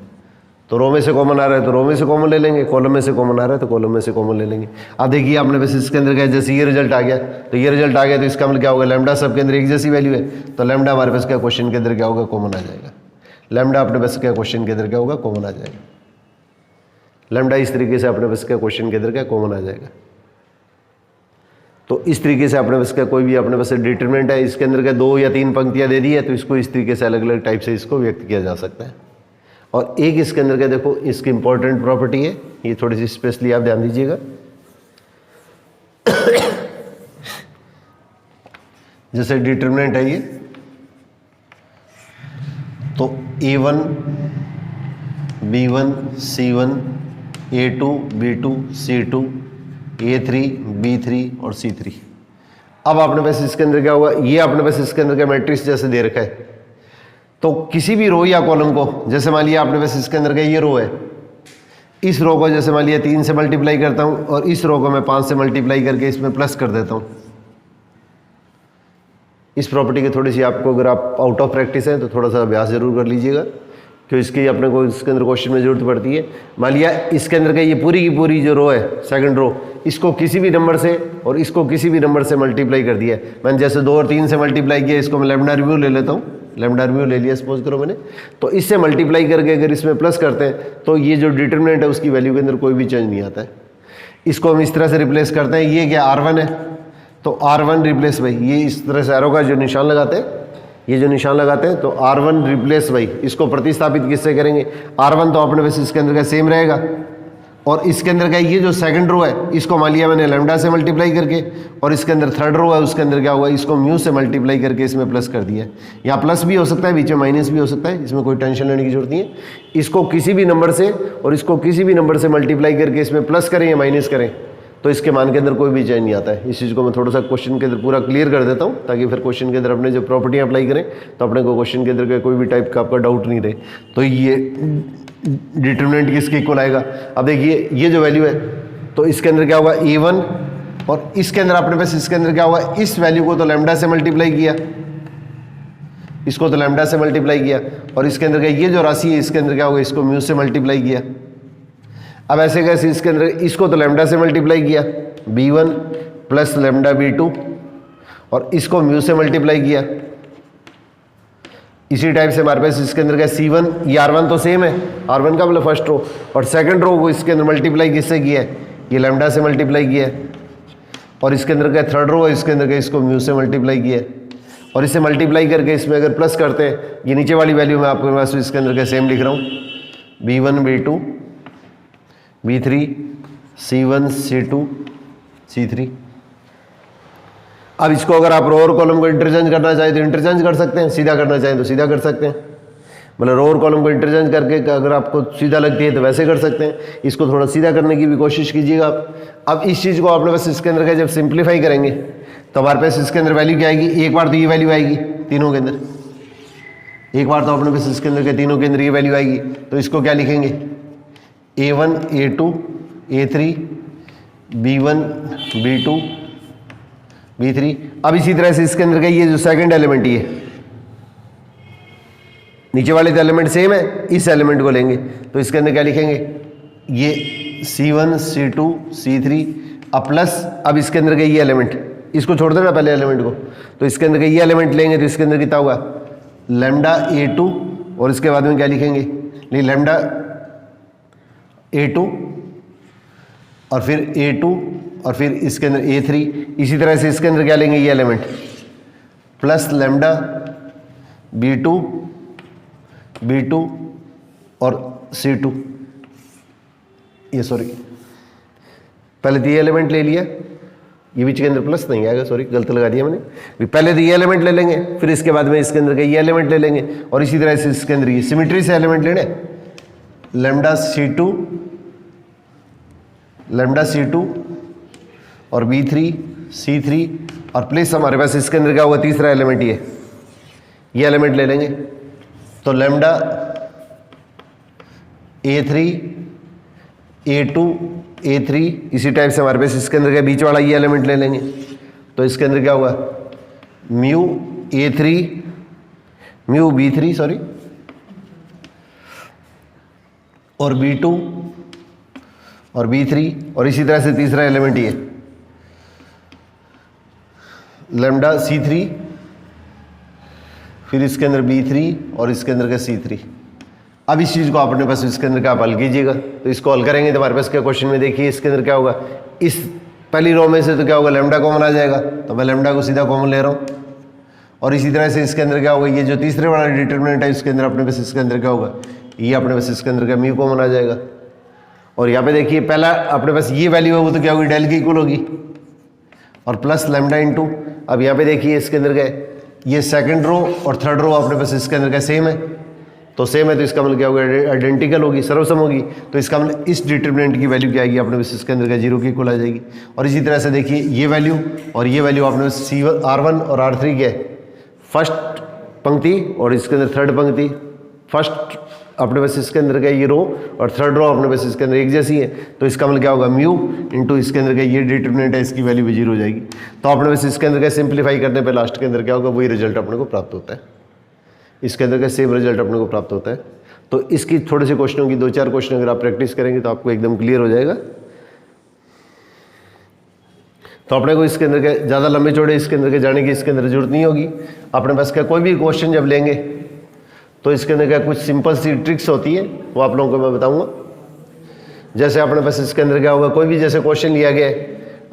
[SPEAKER 1] तो रो में से कॉमन आ रहा है तो रो में से कॉमन ले लेंगे, कॉलम में से कॉमन आ रहा है तो कॉलम में से कॉमन ले लेंगे। अब देखिए आपने बस इसके अंदर क्या, जैसे ये रिजल्ट आ गया तो ये रिजल्ट आ गया, तो इसका मतलब क्या होगा, लैम्डा सब के अंदर एक जैसी वैल्यू है, तो लैम्डा हमारे पास क्या क्वेश्चन के अंदर क्या होगा, कॉमन आ जाएगा। लैम्डा अपने पास क्या क्वेश्चन के अंदर क्या होगा, कॉमन आ जाएगा। लैम्डा इस तरीके से अपने पास क्या क्वेश्चन के अंदर क्या कॉमन आ जाएगा। तो इस तरीके से अपने पास का कोई भी अपने पास डिटरमिनेंट है, इसके अंदर क्या 2 या 3 पंक्तियां दे दी है, तो इसको इस तरीके से अलग अलग टाइप से इसको व्यक्त किया जा सकता है। और एक इसके अंदर क्या, देखो इसकी इंपॉर्टेंट प्रॉपर्टी है, ये थोड़ी सी स्पेशली आप ध्यान दीजिएगा। जैसे डिटरमिनेंट है ये, तो A1 B1 C1 A2 B2 C2 A3 B3 और C3। अब आपने पास इसके अंदर क्या होगा, ये आपने पास इसके अंदर क्या मैट्रिक्स जैसे दे रखा है, तो किसी भी रो या कॉलम को, जैसे मान लिया आपने पास इसके अंदर का ये रो है, इस रो को जैसे मान लिया 3 से मल्टीप्लाई करता हूं और इस रो को मैं 5 से मल्टीप्लाई करके इसमें प्लस कर देता हूं। इस प्रॉपर्टी की थोड़ी सी आपको, अगर आप आउट ऑफ प्रैक्टिस है तो थोड़ा सा अभ्यास जरूर कर लीजिएगा, क्योंकि इसकी अपने को इसके अंदर क्वेश्चन में जरूरत पड़ती है। मान लिया इसके अंदर का ये पूरी की पूरी जो रो है, सेकंड रो, इसको किसी भी नंबर से और इसको किसी भी नंबर से मल्टीप्लाई कर दिया। मैंने जैसे 2 और 3 से मल्टीप्लाई किया, इसको मैं लैम्डा रिव्यू ले लेता हूँ, लैम्डा रिव्यू ले लिया सपोज करो मैंने, तो इससे मल्टीप्लाई करके अगर इसमें प्लस करते हैं तो ये जो डिटरमिनेंट है उसकी वैल्यू के अंदर कोई भी चेंज नहीं आता है। इसको हम इस तरह से रिप्लेस करते हैं, ये क्या R1 है, तो R1 रिप्लेस भाई, ये इस तरह से एरो का जो निशान लगाते हैं, ये जो निशान लगाते हैं, तो R1 रिप्लेस भाई, इसको प्रतिस्थापित किससे करेंगे, R1 तो अपने वैसे इसके अंदर का सेम रहेगा, और इसके अंदर का ये जो सेकंड रो है इसको मान लिया मैंने लैम्डा से मल्टीप्लाई करके, और इसके अंदर थर्ड रो है उसके अंदर क्या हुआ, इसको म्यू से मल्टीप्लाई करके इसमें प्लस कर दिया। यहाँ प्लस भी हो सकता है, बीच में माइनस भी हो सकता है, इसमें कोई टेंशन लेने की जरूरत नहीं है। इसको किसी भी नंबर से और इसको किसी भी नंबर से मल्टीप्लाई करके इसमें प्लस करें या माइनस करें तो इसके मान के अंदर कोई भी चेंज नहीं आता है। इस चीज़ को मैं थोड़ा सा क्वेश्चन के अंदर पूरा क्लियर कर देता हूँ, ताकि फिर क्वेश्चन के अंदर अपने जो प्रॉपर्टियाँ अप्लाई करें तो अपने को क्वेश्चन के अंदर का कोई भी टाइप का आपका डाउट नहीं रहे। तो ये डिटरमिनेंट किसके इक्वल आएगा, अब देखिए ये जो वैल्यू है तो इसके अंदर क्या होगा A1, और इसके अंदर अपने पास इसके अंदर क्या होगा, इस वैल्यू को तो लैम्डा से मल्टीप्लाई किया, इसको तो लैम्डा से मल्टीप्लाई किया, और इसके अंदर का ये जो राशि है इसके अंदर क्या होगा, इसको म्यू से मल्टीप्लाई किया। अब ऐसे कैसे, इसके अंदर इसको तो लैम्डा से मल्टीप्लाई किया B1 प्लस लैम्डा B2, और इसको म्यू से मल्टीप्लाई किया। इसी टाइप से हमारे पास इसके अंदर का C1, ये R1 तो सेम है, R1 का मतलब फर्स्ट रो, और सेकंड रो को इसके अंदर मल्टीप्लाई किससे किया है, ये लैम्डा से मल्टीप्लाई किया है, और इसके अंदर का थर्ड रो है इसके अंदर का इसको म्यू से मल्टीप्लाई किया है, और इसे मल्टीप्लाई करके इसमें अगर प्लस करते हैं, ये नीचे वाली वैल्यू मैं आपके पास इसके अंदर का सेम लिख रहा हूँ, B1 B2 B3 C1 C2 C3। अब इसको अगर आप रो और कॉलम को इंटरचेंज करना चाहें तो इंटरचेंज कर सकते हैं, सीधा करना चाहें तो सीधा कर सकते हैं। मतलब रो और कॉलम को इंटरचेंज करके अगर आपको सीधा लगती है तो वैसे कर सकते हैं, इसको थोड़ा सीधा करने की भी कोशिश कीजिएगा आप। अब इस चीज़ को आपने बस इसके अंदर का जब सिंप्लीफाई करेंगे तो हमारे पास इसके अंदर वैल्यू क्या आएगी, एक बार तो ये वैल्यू आएगी तीनों के अंदर, एक बार तो अपने पास इसके अंदर के तीनों के अंदर ये वैल्यू आएगी, तो इसको क्या लिखेंगे A1 A2 A3 B1 B2 B3। अब इसी तरह से इसके अंदर का ये जो सेकंड एलिमेंट, ये नीचे वाले तो एलिमेंट सेम है, इस एलिमेंट को लेंगे तो इसके अंदर क्या लिखेंगे, ये C1 C2 C3 अब प्लस, अब इसके अंदर का ये एलिमेंट, इसको छोड़ देना पहले एलिमेंट को, तो इसके अंदर का ये एलिमेंट लेंगे तो इसके अंदर कितना होगा लैम्डा A2, और इसके बाद में क्या लिखेंगे, नहीं लैम्डा A2 और फिर A2 और फिर इसके अंदर A3। इसी तरह से इसके अंदर क्या लेंगे, ये element plus lambda B2 B2 और C2, ये सॉरी पहले तो ये एलिमेंट ले लिया ये बीच के अंदर प्लस नहीं आएगा, सॉरी गलत लगा दिया मैंने। पहले तो ये एलिमेंट ले लेंगे, फिर इसके बाद में इसके अंदर का ये एलिमेंट ले लेंगे, और इसी तरह से इसके अंदर ये सिमेट्री से एलिमेंट लेने, लैम्डा C2 और B3 C3 और प्लस हमारे पास इसके अंदर क्या होगा, तीसरा एलिमेंट ये एलिमेंट ले लेंगे। तो लैम्डा A3 A2 A3 इसी टाइप से हमारे पास इसके अंदर क्या बीच वाला ये एलिमेंट ले लेंगे। तो इसके अंदर क्या होगा, म्यू B3 सॉरी और B2 और B3 और इसी तरह से तीसरा एलिमेंट ये लैम्डा C3 फिर इसके अंदर B3 और इसके अंदर का C3। अब इस चीज़ को अपने पास इसके अंदर का आप हल कीजिएगा। तो इसको हल करेंगे तो हमारे पास क्या क्वेश्चन में देखिए इसके अंदर क्या होगा, इस पहली रो में से तो क्या होगा लैम्डा कॉमन आ जाएगा, तो मैं लैम्डा को सीधा कॉमन ले रहा हूँ। और इसी तरह से इसके अंदर क्या होगा, ये जो तीसरे वाला डिटरमिनेंट है इसके अंदर अपने पास इसके अंदर क्या होगा, ये अपने पास इसके अंदर का म्यू कॉमन आ जाएगा। और यहाँ पे देखिए पहला अपने पास ये वैल्यू है वो तो क्या होगी, डेल की इक्वल होगी और प्लस लैम्डा इंटू। अब यहाँ पे देखिए इसके अंदर क्या है, ये सेकंड रो और थर्ड रो अपने पास इसके अंदर का सेम है, तो सेम है तो इसका मतलब क्या होगा, आइडेंटिकल होगी, सर्वसम होगी। तो इसका मतलब इस डिटरमिनेंट की वैल्यू क्या आएगी अपने पास इसके अंदर का 0 की इक्वल आ जाएगी। और इसी तरह से देखिए ये वैल्यू और ये वैल्यू अपने पास R1 और R3 क्या है, फर्स्ट पंक्ति और इसके अंदर थर्ड पंक्ति, फर्स्ट अपने पास इसके अंदर का ये रो और थर्ड रो अपने पास इसके अंदर एक जैसी है। तो इसका मतलब क्या होगा, म्यू इंटू इसके अंदर का ये डिटरमिनेंट है, इसकी वैल्यू भी 0 हो जाएगी। तो अपने पास इसके अंदर का सिंप्लीफाई करने पे लास्ट के अंदर क्या होगा, वही रिजल्ट अपने को प्राप्त होता है, इसके अंदर का सेम रिजल्ट अपने को प्राप्त होता है। तो इसकी थोड़े से क्वेश्चनों की 2-4 क्वेश्चन अगर आप प्रैक्टिस करेंगे तो आपको एकदम क्लियर हो जाएगा। तो अपने को इसके अंदर के ज़्यादा लंबे चौड़े इसके अंदर के जाने की इसके अंदर जरूरत नहीं होगी। अपने पास क्या कोई भी क्वेश्चन जब लेंगे तो इसके अंदर क्या कुछ सिंपल सी ट्रिक्स होती है, वो आप लोगों को मैं बताऊंगा। जैसे अपने पास इसके अंदर क्या होगा, कोई भी जैसे क्वेश्चन लिया गया है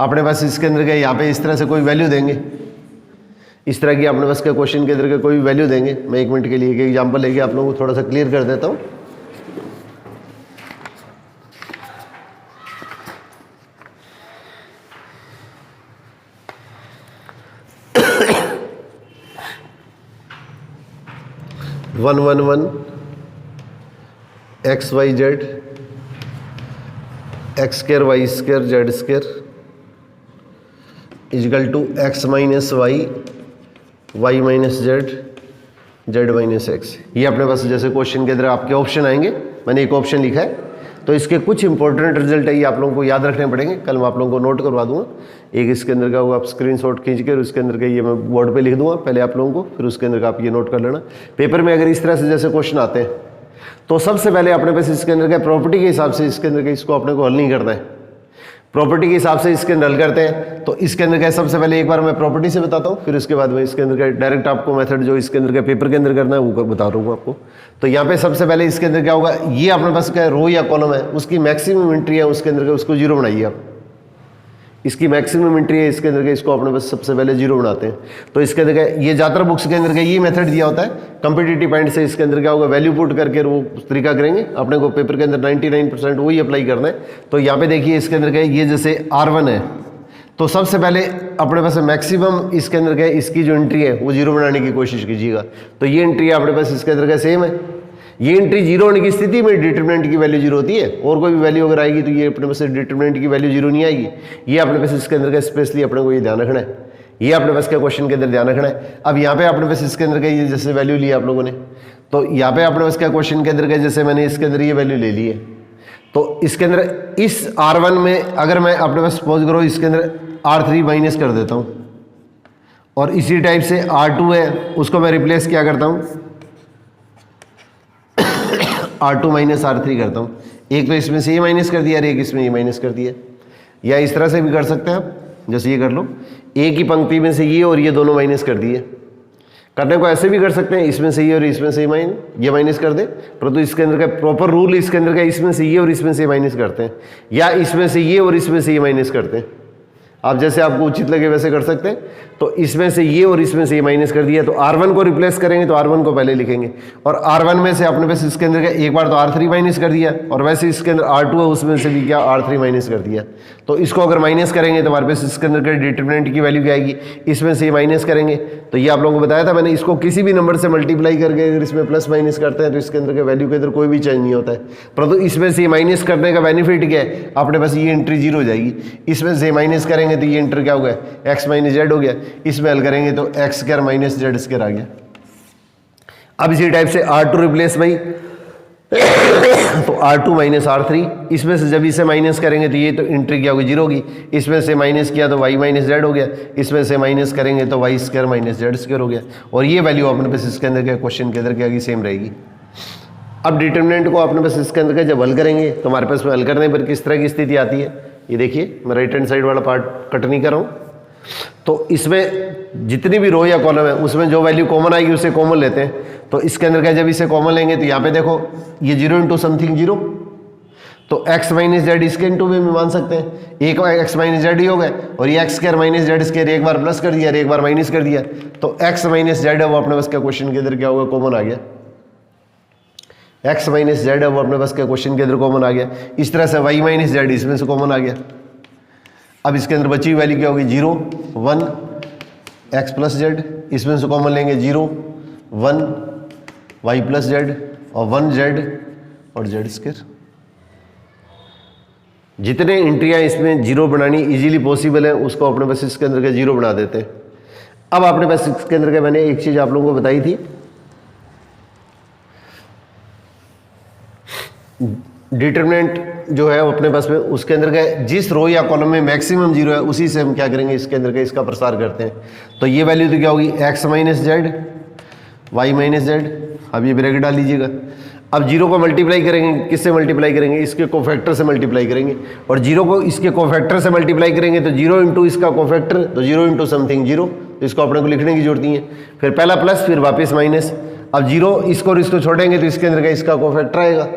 [SPEAKER 1] अपने पास इसके अंदर क्या यहाँ पे इस तरह से कोई वैल्यू देंगे, इस तरह की अपने पास क्या क्वेश्चन के अंदर का कोई भी वैल्यू देंगे। मैं 1 मिनट के लिए एक एग्जाम्पल लेके आप लोगों को थोड़ा सा क्लियर कर देता हूँ। One 1 x square Y square Z square is equal to x minus Y minus Z minus X. ये अपने पास जैसे क्वेश्चन के अंदर आपके ऑप्शन आएंगे, मैंने एक ऑप्शन लिखा है तो इसके कुछ इंपॉर्टेंट रिजल्ट है, ये आप लोगों को याद रखने पड़ेंगे। कल मैं आप लोगों को नोट करवा दूंगा। एक इसके अंदर का वो आप स्क्रीनशॉट खींच कर उसके अंदर का ये मैं बोर्ड पे लिख दूंगा पहले आप लोगों को, फिर उसके अंदर का आप ये नोट कर लेना। पेपर में अगर इस तरह से जैसे क्वेश्चन आते हैं तो सबसे पहले अपने पास इसके अंदर का प्रॉपर्टी के हिसाब से इसके अंदर का इसको अपने को हल नहीं करना है, प्रॉपर्टी के हिसाब से इसके अंदर हल करते हैं। तो इसके अंदर का सबसे पहले एक बार मैं प्रॉपर्टी से बताता हूँ, फिर उसके बाद में इसके अंदर का डायरेक्ट आपको मेथड जो इसके अंदर का पेपर के अंदर करना है वो बता रहा हूँ आपको। तो यहाँ पे सबसे पहले इसके अंदर क्या होगा, ये अपने पास क्या रो या कॉलम है उसकी मैक्सिमम एंट्री है उसके अंदर का, उसको 0 बनाइए आप। इसकी मैक्सिमम एंट्री है इसके अंदर का, इसको अपने पास सबसे पहले 0 बनाते हैं। तो इसके अंदर का ये ज़्यादातर बुक्स के अंदर का ये मेथड दिया होता है। कॉम्पिटिटिव पॉइंट से इसके अंदर क्या होगा, वैल्यू पुट करके वो तरीका करेंगे, अपने को पेपर के अंदर 99% वही अप्लाई करना है। तो यहाँ पे देखिए इसके अंदर का ये जैसे R1 है तो सबसे पहले अपने पास मैक्सिमम इसके अंदर का इसकी जो एंट्री है वो 0 बनाने की कोशिश कीजिएगा। तो ये एंट्री अपने पास इसके अंदर का सेम है, ये एंट्री 0 होने की स्थिति में डिटरमिनेंट की वैल्यू 0 होती है, और कोई भी वैल्यू अगर आएगी तो ये अपने पास डिटरमिनेंट की वैल्यू 0 नहीं आएगी। ये अपने पास इसके अंदर का स्पेशली अपने को ये ध्यान रखना है, ये अपने पास क्या क्वेश्चन के अंदर ध्यान रखना है। अब यहाँ पे अपने पास इसके अंदर का ये जैसे वैल्यू लिया आप लोगों ने, तो यहाँ पे अपने पास क्या क्वेश्चन के अंदर का जैसे मैंने इसके अंदर ये वैल्यू ले ली है, तो इसके अंदर इस R1 में अगर मैं अपने पास सपोज करो इसके अंदर R3 माइनस कर देता हूँ, और इसी टाइप से R2 है उसको मैं रिप्लेस क्या करता हूँ R2 माइनस R3 करता हूँ। एक तो इसमें से ये माइनस कर दिया और एक इसमें ये माइनस कर दिया, या इस तरह से भी कर सकते हैं आप, जैसे ये कर लो, एक ही पंक्ति में से ये और ये दोनों माइनस कर दिए। करने को ऐसे भी कर सकते हैं, इसमें से ये और इसमें से ये माइनस कर दे, परंतु इसके अंदर का प्रॉपर रूल इसके अंदर का इसमें से ये और इसमें से माइनस करते हैं, या इसमें से ये और इसमें से ये माइनस करते हैं। आप जैसे आपको उचित लगे वैसे कर सकते हैं। तो इसमें से ये और इसमें से ये माइनस कर दिया, तो R1 को रिप्लेस करेंगे तो R1 को पहले लिखेंगे, और R1 में से अपने पास इसके अंदर एक बार तो R3 माइनस कर दिया, और वैसे इसके अंदर R2 है उसमें से भी क्या R3 माइनस कर दिया। तो इसको अगर माइनस करेंगे तो हमारे पास इसके अंदर का डिटरमिनेंट की वैल्यू क्या आएगी, इसमें से ये माइनस करेंगे। तो ये आप लोगों को बताया था मैंने, इसको किसी भी नंबर से मल्टीप्लाई करके अगर इसमें प्लस माइनस करते हैं तो इसके अंदर के वैल्यू के अंदर कोई भी चेंज नहीं होता है। परंतु इसमें से माइनस करने का बेनिफिट क्या है, अपने पास ये एंट्री 0 हो जाएगी। इसमें से माइनस करेंगे तो ये एंट्री क्या हो गया, x माइनस जेड हो गया। इसमें हल करेंगे तो X square minus Z square आ गया। अब इसी टाइप से R2 रिप्लेस भाई तो R2 माइनस R3, इसमें से जब इसे माइनस करेंगे तो ये तो एंट्री क्या होगी, 0 होगी। इसमें से माइनस किया तो y माइनस जेड हो गया, इसमें से माइनस करेंगे तो y square minus Z square हो गया। और ये वैल्यू अपने पास इसके अंदर के क्वेश्चन के अंदर क्या सेम रहेगी। अब डिटरमिनेंट को अपने पास इसके अंदर का जब हल करेंगे तो हमारे पास हल करने पर किस तरह की स्थिति आती है, ये देखिए मैं राइट हैंड साइड वाला पार्ट कट नहीं कर रहा हूँ। तो इसमें जितनी भी रो या कॉलम है उसमें जो वैल्यू कॉमन आएगी उसे कॉमन लेते हैं। तो इसके अंदर का जब इसे कॉमन लेंगे तो यहाँ पे देखो ये 0 इंटू समथिंग 0, तो x माइनस जेड इसके इंटू में मान सकते हैं, एक x माइनस जेड ही हो गए, और ये x square minus Z square एक बार प्लस कर दिया और एक बार माइनस कर दिया, तो x माइनस जेड है वो अपने पास क्या क्वेश्चन के अंदर क्या होगा, कॉमन आ गया। x माइनस जेड है वो अपने पास क्या क्वेश्चन के अंदर कॉमन आ गया। इस तरह से y माइनस जेड इसमें से कॉमन आ गया। अब इसके अंदर बची हुई वैल्यू क्या होगी, 0 1 x प्लस जेड, इसमें से कॉमन लेंगे 0 1 y प्लस जेड और 1 जेड और जेड स्क्वायर। जितने एंट्रियां इसमें 0 बनानी इजीली पॉसिबल है उसको अपने पास इसके अंदर के 0 बना देते हैं। अब अपने पास इसके अंदर के मैंने एक चीज आप लोगों को बताई थी, डिटरमिनेंट जो है अपने पास में उसके अंदर का जिस रो या कॉलम में मैक्सिमम 0 है उसी से हम क्या करेंगे, इसके अंदर का इसका प्रसार करते हैं। तो ये वैल्यू तो क्या होगी, x minus Z Y minus Z. अब ये ब्रैकेट डाल लीजिएगा। अब 0 को मल्टीप्लाई करेंगे, किससे मल्टीप्लाई करेंगे, इसके कोफैक्टर से मल्टीप्लाई करेंगे, और 0 को इसके कोफैक्टर से मल्टीप्लाई करेंगे तो 0 इंटू इसका कोफैक्टर, तो 0 इंटू समथिंग 0, तो इसको अपने को लिखने की जरूरत नहीं है। फिर पहला प्लस फिर वापस माइनस। अब 0 इसको और इसको छोड़ेंगे तो इसके अंदर का इसका कोफैक्टर आएगा,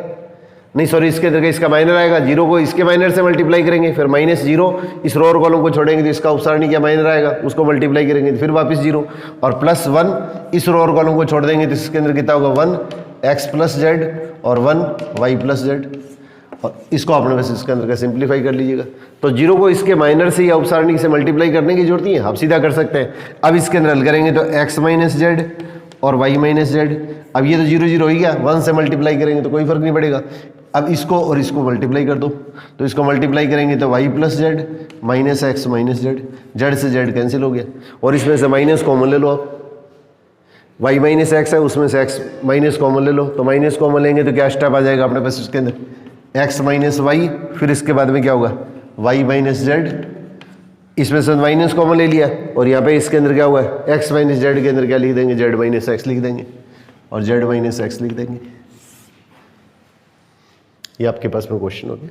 [SPEAKER 1] नहीं सॉरी इसके अंदर का इसका माइनर आएगा। 0 को इसके माइनर से मल्टीप्लाई करेंगे, फिर माइनस 0 इस रो और कॉलम को छोड़ेंगे तो इसका उपसारणी क्या माइनर आएगा, उसको मल्टीप्लाई करेंगे तो फिर वापस 0, और प्लस 1 इस रो और कॉलम को छोड़ देंगे तो इसके अंदर कितना होगा 1 x प्लस जेड और 1 y प्लस जेड। और इसको आपने बस इसके अंदर का सिंप्लीफाई कर लीजिएगा। तो 0 को इसके माइनर से या उपसारणी से मल्टीप्लाई करने की जरूरत नहीं है, आप सीधा कर सकते हैं। अब इसके अंदर हल करेंगे तो x माइनस जेड और y माइनस जेड। अब ये तो 0 0 ही गया, 1 से मल्टीप्लाई करेंगे तो कोई फर्क नहीं पड़ेगा। अब इसको और इसको मल्टीप्लाई कर दो, तो इसको मल्टीप्लाई करेंगे तो y plus Z minus x minus Z, Z से जेड कैंसिल हो गया, और इसमें से माइनस कॉमन ले लो आप। y माइनस एक्स है उसमें से x माइनस कॉमन ले लो, तो माइनस कॉमन लेंगे तो क्या स्टेप आ जाएगा अपने पास इसके अंदर x माइनस वाई, फिर इसके बाद में क्या होगा y माइनस जेड, इसमें से माइनस कॉमन ले लिया, और यहाँ पे इसके अंदर क्या हुआ है x माइनस जेड के अंदर क्या लिख देंगे, z माइनस एक्स लिख देंगे और z माइनस एक्स लिख देंगे। ये आपके पास में क्वेश्चन हो गया।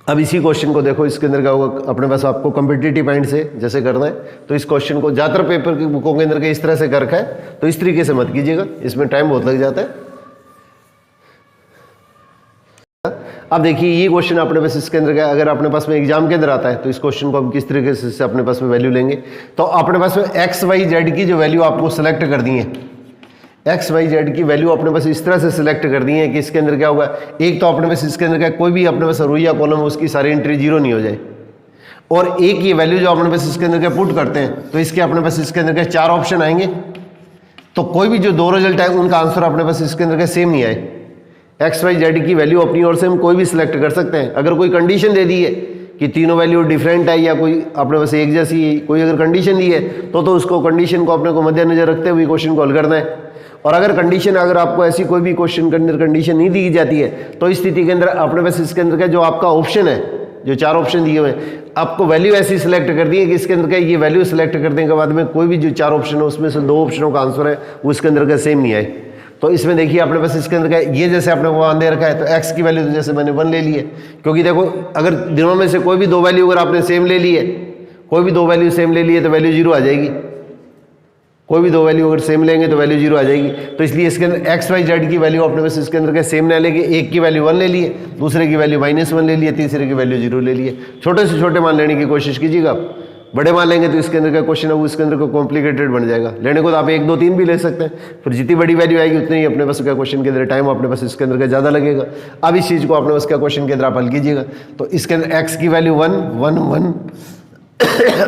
[SPEAKER 1] अब इसी क्वेश्चन को देखो, इसके अंदर क्या होगा, अपने पास आपको कॉम्पिटिटिव पॉइंट से जैसे करना है, तो इस क्वेश्चन को ज़्यादातर पेपर की बुकों के अंदर के इस तरह से कर रखा है, तो इस तरीके से मत कीजिएगा, इसमें टाइम बहुत लग जाता है। अब देखिए ये क्वेश्चन अपने पास इसके अंदर का अगर अपने पास में एग्जाम के अंदर आता है तो इस क्वेश्चन को हम किस तरीके से अपने पास में वैल्यू लेंगे। तो अपने पास में एक्स वाई जेड की जो वैल्यू आपको सेलेक्ट कर दी है, एक्स वाई जेड की वैल्यू अपने पास इस तरह से सिलेक्ट कर दी है कि इसके अंदर क्या होगा, एक तो अपने पास इसके अंदर का कोई भी अपने पास रो या कॉलम है उसकी सारी एंट्री 0 नहीं हो जाए, और एक ये वैल्यू जो अपने पास इसके अंदर का पुट करते हैं तो इसके अपने पास इसके अंदर के 4 ऑप्शन आएंगे, तो कोई भी जो 2 रिजल्ट आए उनका आंसर अपने पास इसके अंदर का सेम नहीं आए। एक्स वाई जेड की वैल्यू अपनी ओर से हम कोई भी सिलेक्ट कर सकते हैं। अगर कोई कंडीशन दे दी है कि तीनों वैल्यू डिफरेंट है या कोई अपने पास एक जैसी है, कोई अगर कंडीशन दी है तो उसको कंडीशन को अपने को मद्देनजर रखते हुए क्वेश्चन को हल करना है। और अगर कंडीशन अगर आपको ऐसी कोई भी क्वेश्चन के अंदर कंडीशन नहीं दी जाती है तो इस स्थिति के अंदर अपने पास इसके अंदर का जो आपका ऑप्शन है, जो 4 ऑप्शन दिए हुए हैं, आपको वैल्यू ऐसी सिलेक्ट कर दी है कि इसके अंदर का ये वैल्यू सिलेक्ट करने के बाद में कोई भी जो 4 ऑप्शन है उसमें से 2 ऑप्शनों का आंसर है वो इसके अंदर का सेम नहीं आए। तो इसमें देखिए अपने पास इसके अंदर का ये जैसे आपने को मान दे रखा है, तो एक्स की वैल्यू तो जैसे मैंने 1 ले ली है, क्योंकि देखो अगर दिनों में से कोई भी 2 वैल्यू अगर आपने सेम ले ली है, कोई भी 2 वैल्यू सेम ले ली है तो वैल्यू 0 आ जाएगी। कोई भी दो वैल्यू अगर सेम लेंगे तो वैल्यू 0 आ जाएगी। तो इसलिए इसके अंदर एक्स वाई जेड की वैल्यू अपने पास इसके अंदर क्या सेम ना लेके एक की वैल्यू 1 ले लिए, दूसरे की वैल्यू -1 ले लिए, तीसरे की वैल्यू 0 ले लिए। छोटे से छोटे मान लेने की कोशिश कीजिएगा आप। बड़े मान लेंगे तो इसके अंदर का क्वेश्चन है वो इसके अंदर को कॉम्प्लिकेटेड बन जाएगा। लेने को तो आप 1 2 3 भी ले सकते हैं, फिर जितनी बड़ी वैल्यू आएगी उतनी ही अपने पास क्या क्वेश्चन के अंदर टाइम अपने पास इसके अंदर का ज़्यादा लगेगा। अब इस चीज़ को अपने पास क्या क्वेश्चन के अंदर आप हल कीजिएगा। तो इसके अंदर एक्स की वैल्यू 1 1 1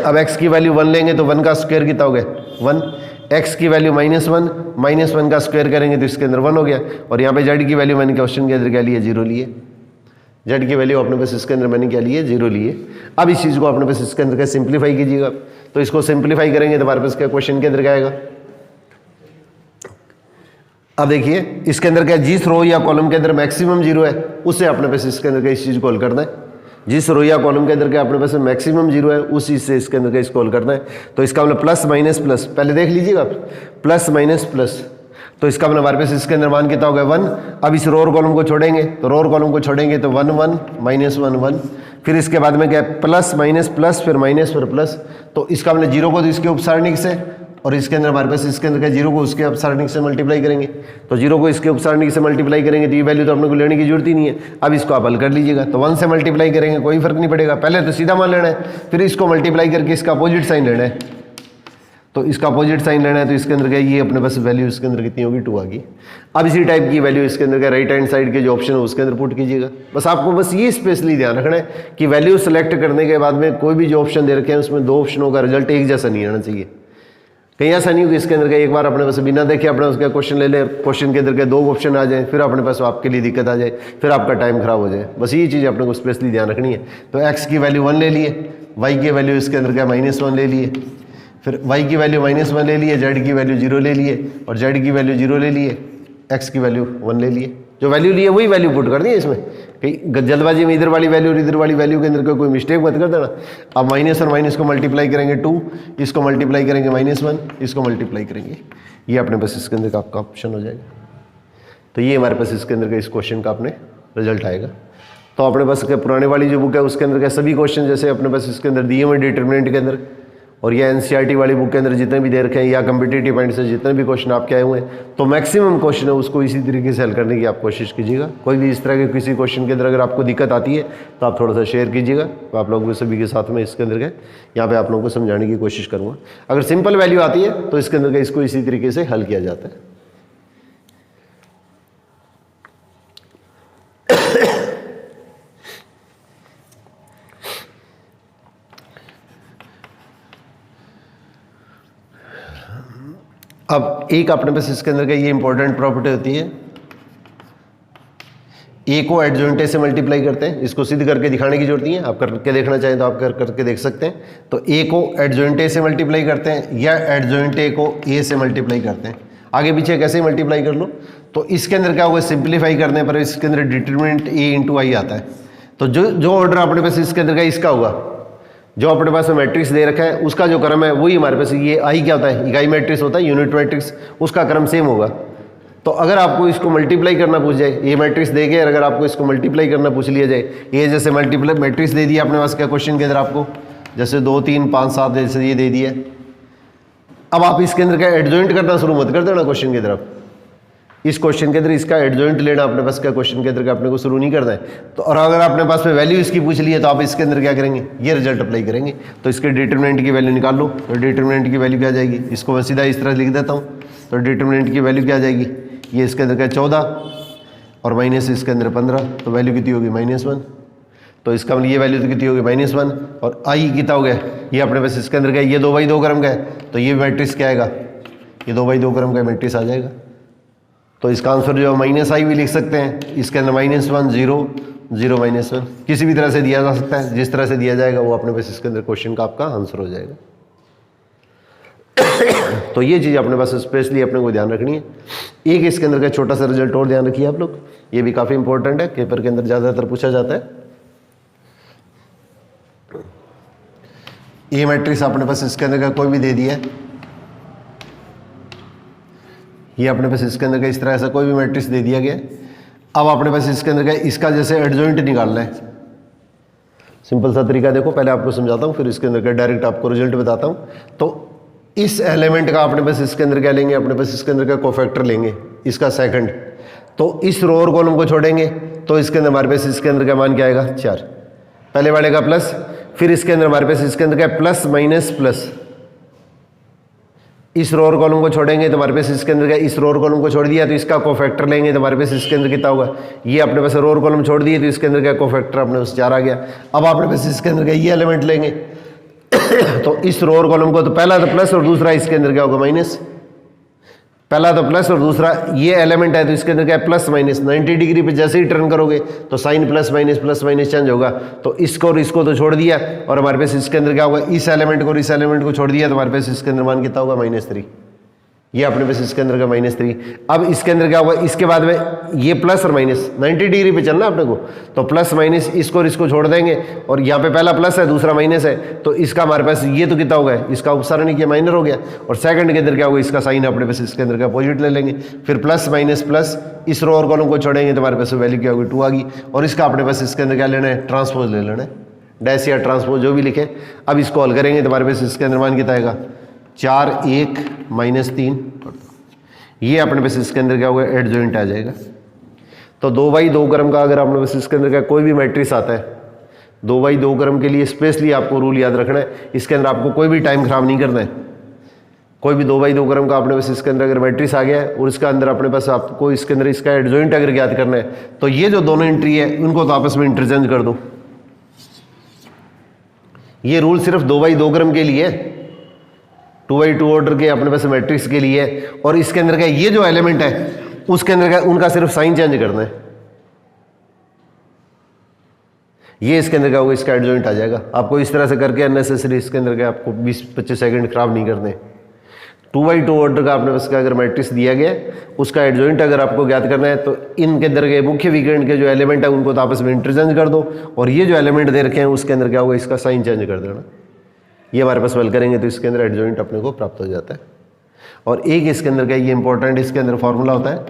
[SPEAKER 1] अब एक्स की वैल्यू 1 लेंगे तो 1 का स्क्वायर कितना हो गया 1, एक्स की वैल्यू -1 का स्क्वायर करेंगे तो इसके अंदर 1 हो गया। और यहाँ पे जेड की वैल्यू मैंने क्वेश्चन के अंदर क्या लिए 0 लिए, जेड की वैल्यू अपने पास इसके अंदर मैंने क्या लिए 0 लिए। अब इस चीज़ को अपने पास इसके अंदर क्या सिंप्लीफाई कीजिएगा। तो इसको सिंप्लीफाई करेंगे तो हमारे पास क्या क्वेश्चन के अंदर क्या आएगा। अब देखिए इसके अंदर क्या जिस रो या कॉलम के अंदर मैक्सिमम 0 है उससे अपने पास इसके अंदर क्या इस चीज़ को हल करना है। जिस रो या कॉलम के अंदर क्या अपने पास मैक्सिमम 0 है उस चीज़ से इसके अंदर का इसको हल करना है। तो इसका मतलब प्लस माइनस प्लस, पहले देख लीजिएगा प्लस माइनस प्लस, तो इसका मतलब हमारे पास इसके अंदर मान कितना हो गया 1। अब इस रो और कॉलम को छोड़ेंगे तो रो और कॉलम को छोड़ेंगे तो 1 1 -1 1, फिर इसके बाद में क्या प्लस माइनस प्लस फिर माइनस फिर प्लस। तो इसका मतलब 0 को तो इसके उपसारणिक से और इसके अंदर हमारे पास इसके अंदर क्या 0 को उसके अपसारणिक से मल्टीप्लाई करेंगे। तो 0 को इसके उपसारणिक से मल्टीप्लाई करेंगे तो ये वैल्यू तो अपने को लेने की जरूरत ही नहीं है। अब इसको आप हल कर लीजिएगा। तो 1 से मल्टीप्लाई करेंगे कोई फर्क नहीं पड़ेगा, पहले तो सीधा मान लेना है, फिर इसको मल्टीप्लाई करके इसका अपोजिट साइन लेना है। तो इसका अपोजिट साइन लेना है तो इसके अंदर क्या ये अपने पास वैल्यू इसके अंदर कितनी होगी 2 आ गई। अब इसी टाइप की वैल्यू इसके अंदर क्या राइट हैंड साइड के जो ऑप्शन है उसके अंदर पुट कीजिएगा। बस आपको बस ये स्पेशली ध्यान रखना है कि वैल्यू सेलेक्ट करने के बाद में कोई भी जो ऑप्शन दे रखे हैं उसमें 2 ऑप्शनों का रिजल्ट एक जैसा नहीं आना चाहिए। कहीं ऐसा नहीं हो कि इसके अंदर का एक बार अपने पास बिना देखे अपने उसका क्वेश्चन ले ले, क्वेश्चन के अंदर के 2 ऑप्शन आ जाए, फिर अपने पास आपके लिए दिक्कत आ जाए, फिर आपका टाइम खराब हो जाए। बस ये चीज़ अपने को स्पेशली ध्यान रखनी है। तो एक्स की वैल्यू 1 ले लिए, वाई की वैल्यू इसके अंदर क्या -1 ले लिए, फिर y की वैल्यू -1 ले लिए, z की वैल्यू 0 ले लिए और z की वैल्यू 0 ले लिए, x की वैल्यू 1 ले लिए। जो वैल्यू लिए वही वैल्यू पुट कर दी इसमें, कहीं जल्दबाजी में इधर वाली वैल्यू और इधर वाली वैल्यू के अंदर कोई मिस्टेक मत कर देना। अब माइनस और माइनस को मल्टीप्लाई करेंगे 2, इसको मल्टीप्लाई करेंगे -1, इसको मल्टीप्लाई करेंगे, ये अपने पास इसके अंदर का आपका ऑप्शन हो जाएगा। तो ये हमारे पास इसके अंदर का इस क्वेश्चन का अपने रिजल्ट आएगा। तो अपने पास पुराने वाली जो बुक है उसके अंदर का सभी क्वेश्चन जैसे अपने पास इसके अंदर दिए हुए डिटरमिनेंट के अंदर, और या एनसीईआरटी वाली बुक के अंदर जितने भी दे रखे हैं या कम्पिटिटिव पॉइंट से जितने भी क्वेश्चन आपके आए हुए हैं, तो मैक्सिमम क्वेश्चन है उसको इसी तरीके से हल करने की आप कोशिश कीजिएगा। कोई भी इस तरह के किसी क्वेश्चन के अंदर अगर आपको दिक्कत आती है तो आप थोड़ा सा शेयर कीजिएगा, तो आप लोगों सभी के साथ में इसके अंदर के यहाँ पे आप लोगों को समझाने की कोशिश करूँगा। अगर सिंपल वैल्यू आती है तो इसके अंदर का इसको इसी तरीके से हल किया जाता है। अब एक अपने पास इसके अंदर का ये इंपॉर्टेंट प्रॉपर्टी होती है, ए को एडजॉइंट ए से मल्टीप्लाई करते हैं। इसको सिद्ध करके दिखाने की जरूरत नहीं है, आप करके देखना चाहें तो आप करके देख सकते हैं। तो ए को एडजॉइंट ए से मल्टीप्लाई करते हैं या एडजॉइंट ए को ए से मल्टीप्लाई करते हैं, आगे पीछे कैसे मल्टीप्लाई कर लो। तो इसके अंदर क्या होगा, सिंप्लीफाई करने पर इसके अंदर डिटरमिनेंट ए इंटू आई आता है। तो जो ऑर्डर अपने पास इसके अंदर का इसका होगा, जो अपने पास मैट्रिक्स दे रखा है उसका जो क्रम है वही हमारे पास, ये आई क्या होता है, इकाई मैट्रिक्स होता है, यूनिट मैट्रिक्स, उसका क्रम सेम होगा। तो अगर आपको इसको मल्टीप्लाई करना पूछ जाए, ये मैट्रिक्स दे के अगर आपको इसको मल्टीप्लाई करना पूछ लिया जाए, ये जैसे मल्टीप्लाई मैट्रिक्स दे दिया अपने पास क्या क्वेश्चन के अंदर आपको, जैसे 2 3 5 7 जैसे ये दे दिया। अब आप इसके अंदर क्या एडजॉइंट करना शुरू मत कर देना क्वेश्चन की तरफ, इस क्वेश्चन के अंदर इसका एडजॉइंट लेना अपने पास क्या क्वेश्चन के अंदर का अपने को शुरू नहीं करना है। तो और अगर आपने पास में वैल्यू इसकी पूछ ली है तो आप इसके अंदर क्या करेंगे, ये रिजल्ट अप्लाई करेंगे। तो इसके डिटरमिनेंट की वैल्यू निकाल लो, तो डिटरमिनेंट की वैल्यू क्या आ जाएगी, इसको मैं सीधा इस तरह लिख देता हूँ। तो डिटरमिनेंट की वैल्यू क्या आ जाएगी, ये इसके अंदर क्या 14 और माइनस इसके अंदर 15, तो वैल्यू कितनी होगी -1। तो इसका मतलब ये वैल्यू तो कितनी होगी -1 और आई कितना हो गया, ये अपने पास इसके अंदर क्या, ये 2/2 क्रम का है, तो ये मैट्रिक्स क्या आएगा, ये 2/2 क्रम का मैट्रिक्स आ जाएगा। तो इसका आंसर जो माइनस आई भी लिख सकते हैं, इसके अंदर -1 0 0 -1 किसी भी तरह से दिया जा सकता है, जिस तरह से दिया जाएगा वो अपने पास इसके अंदर क्वेश्चन का आपका आंसर हो जाएगा। तो ये चीज़ अपने पास स्पेशली अपने को ध्यान रखनी है। एक इसके अंदर का छोटा सा रिजल्ट और ध्यान रखिए आप लोग, ये भी काफ़ी इंपॉर्टेंट है, पेपर के अंदर ज़्यादातर पूछा जाता है। ये मैट्रिक्स अपने पास इसके अंदर का कोई भी दे दिया है, ये अपने पास इसके अंदर का इस तरह से कोई भी मैट्रिक्स दे दिया गया। अब अपने पास इसके अंदर का इसका जैसे एडजॉइंट निकालना है, सिंपल सा तरीका देखो, पहले आपको समझाता हूँ फिर इसके अंदर का डायरेक्ट आपको रिजल्ट बताता हूँ। तो इस एलिमेंट का अपने पास इसके अंदर क्या लेंगे, अपने पास इसके अंदर का कोफैक्टर लेंगे, इसका सेकंड। तो इस रो और कॉलम को छोड़ेंगे तो इसके अंदर हमारे पास इसके अंदर का मान क्या आएगा 4, पहले वाले का प्लस, फिर इसके अंदर हमारे पास इसके अंदर क्या प्लस माइनस प्लस। इस रो और कॉलम को छोड़ेंगे तो हमारे पास इसके अंदर क्या, इस रो और कॉलम को छोड़ दिया तो इसका कोफैक्टर लेंगे तो हमारे पास इसके अंदर कितना होगा, ये अपने पास रो और कॉलम छोड़ दिए तो इसके अंदर क्या कोफैक्टर अपने पास 4 आ गया। अब अपने पास इसके अंदर क्या ये एलिमेंट लेंगे तो इस रो और कॉलम को तो पहला तो प्लस और दूसरा इसके अंदर क्या होगा माइनस, पहला तो प्लस और दूसरा ये एलिमेंट है तो इसके अंदर क्या है प्लस माइनस। 90 डिग्री पे जैसे ही टर्न करोगे तो साइन प्लस माइनस चेंज होगा। तो इसको और इसको तो छोड़ दिया और हमारे पास इसके अंदर क्या होगा, इस एलिमेंट को और इस एलिमेंट को छोड़ दिया तो हमारे पास इसके अंदर मान कितना होगा -3। ये अपने पास इसके अंदर का -3। अब इसके अंदर क्या होगा, इसके बाद में ये प्लस और माइनस 90 डिग्री पे चलना अपने को, तो प्लस माइनस इसको और इसको छोड़ देंगे और यहाँ पे पहला प्लस है दूसरा माइनस है तो इसका हमारे पास ये तो कितना होगा, इसका उपसारण किया माइनर हो गया। और सेकंड के अंदर क्या होगा, इसका साइन अपने पास इसके अंदर का अपोजिट ले लेंगे, फिर प्लस माइनस प्लस, इस रो और कॉलम को छोड़ेंगे तो हमारे पास वैल्यू क्या होगी 2 आ गई। और इसका अपने पास इसके अंदर क्या लेना है, ट्रांसपोज ले लेना है, डैश या ट्रांसपोज जो भी लिखे। अब इसको हल करेंगे तो हमारे पास इसके अंदर मान कितना आएगा 4 1 -3। ये अपने पास इसके अंदर क्या होगा, एडजॉइंट आ जाएगा। तो 2/2 क्रम का अगर अपने पास इसके अंदर का कोई भी मैट्रिक्स आता है 2/2 क्रम के लिए स्पेशली आपको रूल याद रखना है, इसके अंदर आपको कोई भी टाइम खराब नहीं करना है। कोई भी 2/2 क्रम का अपने पास इसके अंदर अगर मैट्रिक्स आ गया है और इसका अंदर अपने पास आपको इसके अंदर इसका एडजॉइंट अगर ज्ञात करना है तो ये जो दोनों एंट्री है उनको तो आपस में इंटरचेंज कर दो। ये रूल सिर्फ 2/2 क्रम के लिए है, 2/2 ऑर्डर के अपने पास मैट्रिक्स के लिए है। और इसके अंदर का ये जो एलिमेंट है उसके अंदर का उनका सिर्फ साइन चेंज करना है। ये इसके अंदर का होगा, इसका एडजॉइंट आ जाएगा। आपको इस तरह से करके अननेसेसरी इसके अंदर का आपको 20-25 सेकंड खराब नहीं करने। 2/2 ऑर्डर का अपने पास का अगर मैट्रिक्स दिया गया उसका एडजॉइंट अगर आपको ज्ञात करना है तो इनके अंदर के मुख्य विकर्ण के जो एलिमेंट है उनको तो आपस में इंटरचेंज कर दो और ये जो एलिमेंट दे रखे हैं उसके अंदर क्या होगा, इसका साइन चेंज कर देना। ये हमारे पास हल करेंगे तो इसके अंदर एडजॉइंट अपने को प्राप्त हो जाता है। और एक इसके अंदर क्या, ये इंपॉर्टेंट इसके अंदर फॉर्मूला होता है,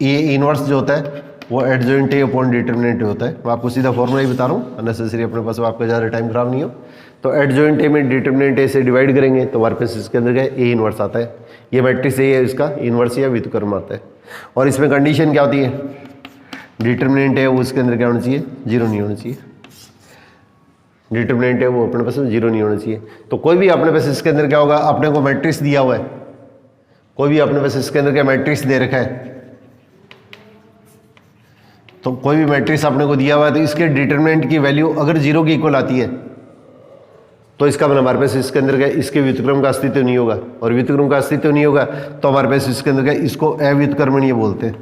[SPEAKER 1] ए इनवर्स जो होता है वो एडजॉइंट ए अपॉन डिटरमिनेंट होता है। मैं आपको सीधा फॉर्मूला ही बता रहा हूँ, अननेसेसरी अपने पास आपका ज़्यादा टाइम खराब नहीं हो। तो एडजॉइंट ए में डिटरमिनेंट ए से डिवाइड करेंगे तो हमारे पास इसके अंदर क्या ए इनवर्स आता है। ये मैट्रिक्स ए है, इसका इनवर्स या व्युत्क्रम आता है। और इसमें कंडीशन क्या होती है, डिटरमिनेंट है वो इसके अंदर क्या होना चाहिए, 0 नहीं होना चाहिए। डिटरमिनेंट है वो अपने पास 0 नहीं होना चाहिए। तो कोई भी अपने पास इसके अंदर क्या होगा, अपने को मैट्रिक्स दिया हुआ है, कोई भी अपने पास इसके अंदर क्या मैट्रिक्स दे रखा है, तो कोई भी मैट्रिक्स अपने को दिया हुआ है तो इसके डिटरमिनेंट की वैल्यू अगर 0 के इक्वल आती है तो इसका मतलब हमारे पास इसके अंदर क्या, इसके व्युत्क्रम का अस्तित्व नहीं होगा। और व्युत्क्रम का अस्तित्व नहीं होगा तो हमारे पास इसके अंदर क्या, इसको अव्युत्क्रमणीय बोलते हैं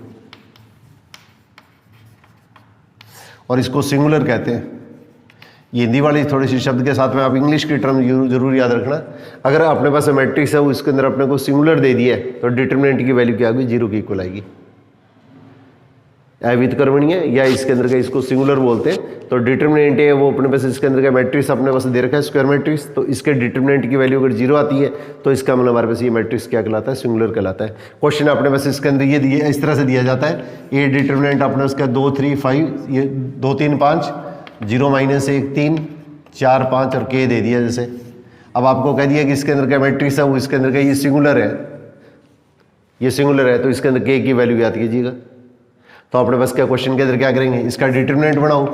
[SPEAKER 1] और इसको सिंगुलर कहते हैं। ये हिंदी वाली थोड़ी सी शब्द के साथ में आप इंग्लिश की टर्म जरूर याद रखना। अगर अपने पास मैट्रिक्स है वो इसके अंदर अपने को सिंगुलर दे दिया है तो डिटरमिनेंट की वैल्यू क्या होगी, 0 के इक्वल आएगी। अव्युत्क्रमणीय या इसके अंदर का इसको सिंगुलर बोलते हैं। तो डिटरमिनेंट है वो अपने पास इसके अंदर का मैट्रिक्स अपने पास दे रखा है स्क्वायर मैट्रिक्स, तो इसके डिटरमिनेंट की वैल्यू अगर 0 आती है तो इसका मतलब हमारे पास ये मैट्रिक्स क्या कहलाता है, सिंगुलर कहलाता है। क्वेश्चन अपने पास इसके अंदर ये दिए इस तरह से दिया जाता है, ए डिटरमिनेंट अपने उसका 2 3 5, ये 2 3 5, 0 -1 3 4 5 और के दे दिया जैसे। अब आपको कह दिया कि इसके अंदर का मैट्रिक्स है वो इसके अंदर का ये सिंगुलर है, ये सिंगुलर है तो इसके अंदर के की वैल्यू याद कीजिएगा। तो अपने पास क्या क्वेश्चन के अंदर क्या करेंगे, इसका डिटरमिनेंट बनाओ,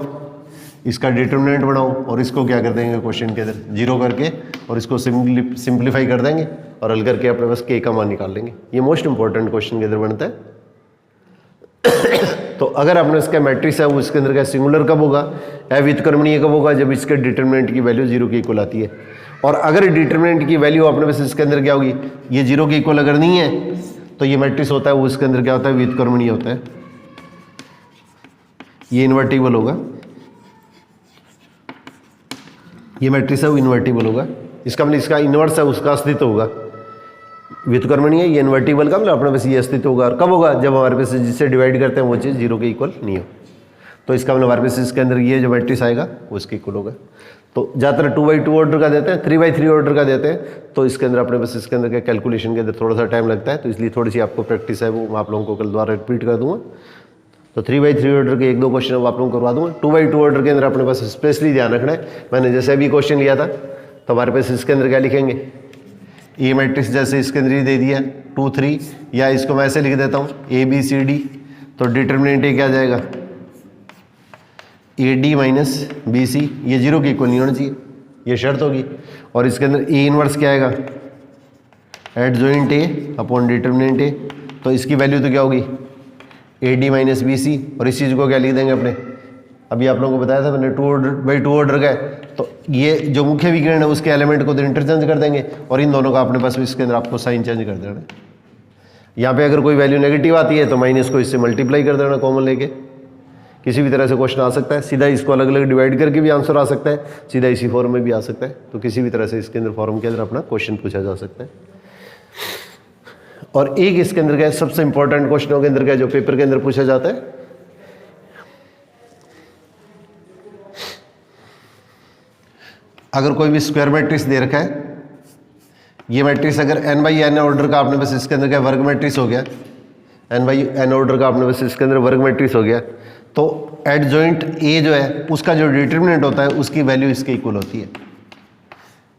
[SPEAKER 1] इसका डिटरमिनेंट बनाओ और इसको क्या कर देंगे क्वेश्चन के अंदर 0 करके और इसको सिंप्लीफाई कर देंगे और हल करके अपने पास के का मान निकाल लेंगे। ये मोस्ट इंपॉर्टेंट क्वेश्चन के अंदर बनता है। तो अगर आपने इसका मैट्रिक्स है वो इसके अंदर का सिंगुलर कब होगा, अव्युत्क्रमणीय कब होगा, जब इसके डिटरमिनेंट की वैल्यू 0 के इक्वल आती है। और अगर डिटरमिनेंट की वैल्यू अपने पास इसके अंदर क्या होगी, ये 0 के इक्वल अगर नहीं है तो ये मैट्रिक्स होता है वो इसके अंदर क्या होता है, व्युत्क्रमणीय होता है, ये इन्वर्टिबल होगा। ये मैट्रिक्स है वो इन्वर्टिबल होगा, इसका मतलब इसका इन्वर्स है उसका अस्तित्व होगा। व्युत्क्रमणीय ये इन्वर्टिबल का मतलब अपने पास ये अस्तित्व होगा। और कब होगा, जब हमारे पास जिससे डिवाइड करते हैं वो चीज़ 0 के इक्वल नहीं हो, तो इसका मतलब हमारे पास इसके अंदर ये जो मैट्रिक्स आएगा वो इसके इक्वल होगा। तो ज़्यादातर 2/2 ऑर्डर का देते हैं, 3/3 ऑर्डर का देते हैं, तो इसके अंदर अपने पास इसके अंदर के कैलकुलेशन के अंदर थोड़ा सा टाइम लगता है, तो इसलिए थोड़ी सी आपको प्रैक्टिस है वो मैं आप लोगों को कल दोबारा रिपीट कर दूँगा। तो 3/3 ऑर्डर के 1-2 क्वेश्चन अब आप लोगों को करवा दूँगा। 2/2 ऑर्डर के अंदर अपने पास स्पेशली ध्यान रखना है, मैंने जैसे अभी क्वेश्चन लिया था तो हमारे पास इसके अंदर क्या लिखेंगे, ए मैट्रिक्स जैसे इसके अंदर ही दे दिया 2 3, या इसको मैं ऐसे लिख देता हूँ ए बी सी डी, तो डिटर्मिनेंट ए क्या जाएगा A D minus B C, ये 0 के इक्वल नहीं होना चाहिए, ये शर्त होगी। और इसके अंदर ए इनवर्स क्या आएगा adjoint A upon determinant A, तो इसकी वैल्यू तो क्या होगी A D minus B C, और इस चीज़ को क्या लिख देंगे अपने, अभी आप लोगों को बताया था मैंने 2 ऑर्डर का है, तो ये जो मुख्य विकर्ण है उसके एलिमेंट को तो इंटरचेंज कर देंगे और इन दोनों का अपने पास इसके अंदर आपको साइन चेंज कर देना। यहाँ पे अगर कोई वैल्यू नेगेटिव आती है तो माइनस को इससे मल्टीप्लाई कर देना कॉमन लेके। किसी भी तरह से क्वेश्चन आ सकता है, सीधा इसको अलग अलग डिवाइड करके भी आंसर आ सकता है, सीधा इसी फॉर्म में भी आ सकता है, तो किसी भी तरह से इसके अंदर फॉर्म के अंदर अपना क्वेश्चन पूछा जा सकता है। और एक इसके अंदर क्या सबसे इंपॉर्टेंट क्वेश्चनों के अंदर क्या जो पेपर के अंदर पूछा जाता है, अगर कोई भी स्क्वायर मैट्रिक्स दे रखा है, ये मैट्रिक्स अगर n बाई n ऑर्डर का आपने बस इसके अंदर क्या वर्ग मैट्रिक्स हो गया, n बाई n ऑर्डर का आपने बस इसके अंदर वर्ग मैट्रिक्स हो गया, तो एडजॉइंट a जो है उसका जो डिटर्मिनेंट होता है उसकी वैल्यू इसके इक्वल होती है।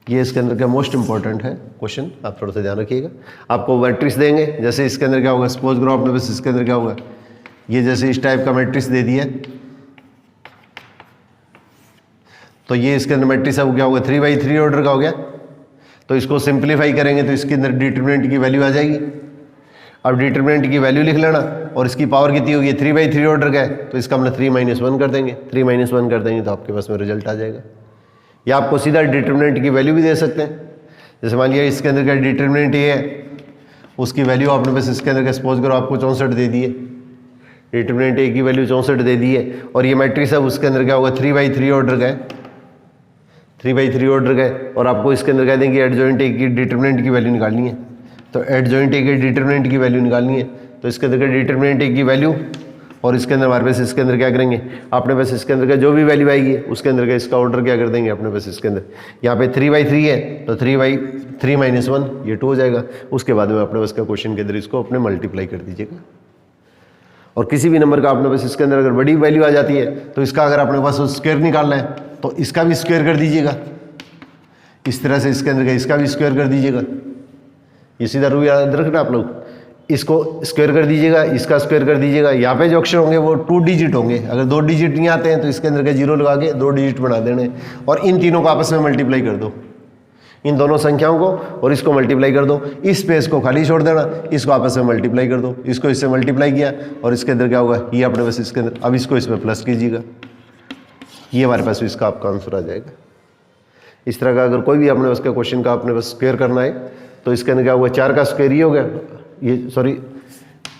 [SPEAKER 1] ये इसके अंदर क्या मोस्ट इंपॉर्टेंट है क्वेश्चन, आप थोड़ा सा ध्यान रखिएगा। आपको मैट्रिक्स देंगे, जैसे इसके अंदर क्या होगा, सपोज करो आपने बस इसके अंदर क्या होगा, ये जैसे इस टाइप का मैट्रिक्स दे दिया, तो ये इसके अंदर मैट्रिक्स अब क्या होगा 3 बाई 3 ऑर्डर का हो गया, तो इसको सिंप्लीफाई करेंगे तो इसके अंदर डिटर्मिनेंट की वैल्यू आ जाएगी। अब डिटर्मिनेंट की वैल्यू लिख लेना, और इसकी पावर कितनी होगी 3 बाई 3 ऑर्डर का है, तो इसका मतलब 3 - 1 कर देंगे, 3 - 1 कर देंगे तो आपके पास में रिजल्ट आ जाएगा। या आपको सीधा डिटर्मिनेंट की वैल्यू भी दे सकते हैं, जैसे मान लिया इसके अंदर का डिटर्मिनेंट ये है, उसकी वैल्यू आपने बस इसके अंदर का सपोज करो आपको 64 दे दी है, डिटर्मिनेंट ए की वैल्यू 64 दे दी है, और ये मैट्रिक्स है उसके अंदर क्या होगा 3 बाई 3 ऑर्डर का है, 3 बाई 3 ऑर्डर का है, और आपको इसके अंदर कह देंगे एडजॉइंट ए की डिटर्मिनेंट की वैल्यू निकालनी है, तो एडजॉइंट ए के डिटर्मिनेंट की वैल्यू निकालनी है, तो इसके अंदर का डिटर्मिनेंट ए की वैल्यू, और इसके अंदर हमारे पास इसके अंदर क्या करेंगे, आपने बस इसके अंदर का जो भी वैल्यू आएगी उसके अंदर का इसका ऑर्डर क्या कर देंगे अपने पास इसके अंदर, यहाँ पे 3 बाई 3 है तो 3 बाई 3 - 1 ये 2 हो जाएगा। उसके बाद में अपने पास का क्वेश्चन के अंदर इसको अपने मल्टीप्लाई कर दीजिएगा, और किसी भी नंबर का आपने बस इसके अंदर अगर बड़ी वैल्यू आ जाती है तो इसका अगर अपने पास स्क्वायर निकालना है तो इसका भी स्क्वायर कर दीजिएगा, इस तरह से इसके अंदर का इसका भी स्क्वायर कर दीजिएगा। ये सीधा रूल याद रखना आप लोग, इसको स्क्वायर कर दीजिएगा, इसका स्क्वायर कर दीजिएगा। यहाँ पे जो अक्षर होंगे वो 2 डिजिट होंगे, अगर 2 डिजिट नहीं आते हैं तो इसके अंदर का 0 लगा के 2 डिजिट बना देने, और इन तीनों को आपस में मल्टीप्लाई कर दो, इन दोनों संख्याओं को और इसको मल्टीप्लाई कर दो, इस स्पेस को खाली छोड़ देना, इसको आपस में मल्टीप्लाई कर दो, इसको इससे मल्टीप्लाई किया और इसके अंदर क्या होगा ये अपने बस इसके अंदर, अब इसको इसमें प्लस कीजिएगा, ये हमारे पास इसका आपका आंसर आ जाएगा। इस तरह का अगर कोई भी अपने उसके क्वेश्चन का आपने बस स्क्वायर करना है तो इसके अंदर क्या होगा 4 का स्क्वायर ये हो गया, ये सॉरी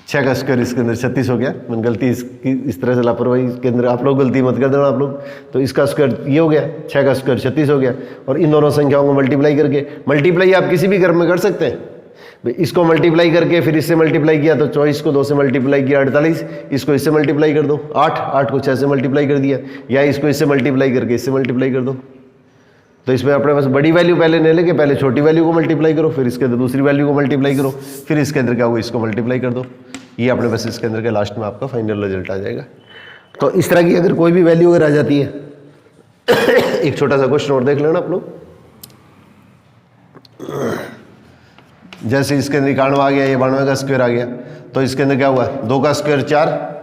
[SPEAKER 1] 6 का स्क्वायर इसके अंदर 36 हो गया, मैंने गलती इसकी इस तरह से लापरवाही के अंदर आप लोग गलती मत कर देना आप लोग, तो इसका स्क्वायर ये हो गया, 6 का स्क्वायर 36 हो गया, और इन दोनों संख्याओं को मल्टीप्लाई करके, मल्टीप्लाई आप किसी भी क्रम में कर सकते हैं, इसको मल्टीप्लाई करके फिर इससे मल्टीप्लाई किया तो 24 को 2 से मल्टीप्लाई किया 48, इसको इससे मल्टीप्लाई कर दो 8 को 6 से मल्टीप्लाई कर दिया, या इसको इससे मल्टीप्लाई करके इससे मल्टीप्लाई कर दो। तो इसमें अपने पास बड़ी वैल्यू पहले ले लेके पहले छोटी वैल्यू को मल्टीप्लाई करो, फिर इसके अंदर दूसरी वैल्यू को मल्टीप्लाई करो, फिर इसके अंदर क्या होगा इसको मल्टीप्लाई कर दो, ये अपने पास इसके अंदर के लास्ट में आपका फाइनल रिजल्ट आ जाएगा। तो इस तरह की अगर कोई भी वैल्यू अगर आ जाती है एक छोटा सा क्वेश्चन और देख लेना आप लोग, जैसे इसके अंदर 91 आ गया, ये 92 का स्क्वायर आ गया, तो इसके अंदर क्या हुआ 2 का स्क्वायर 4,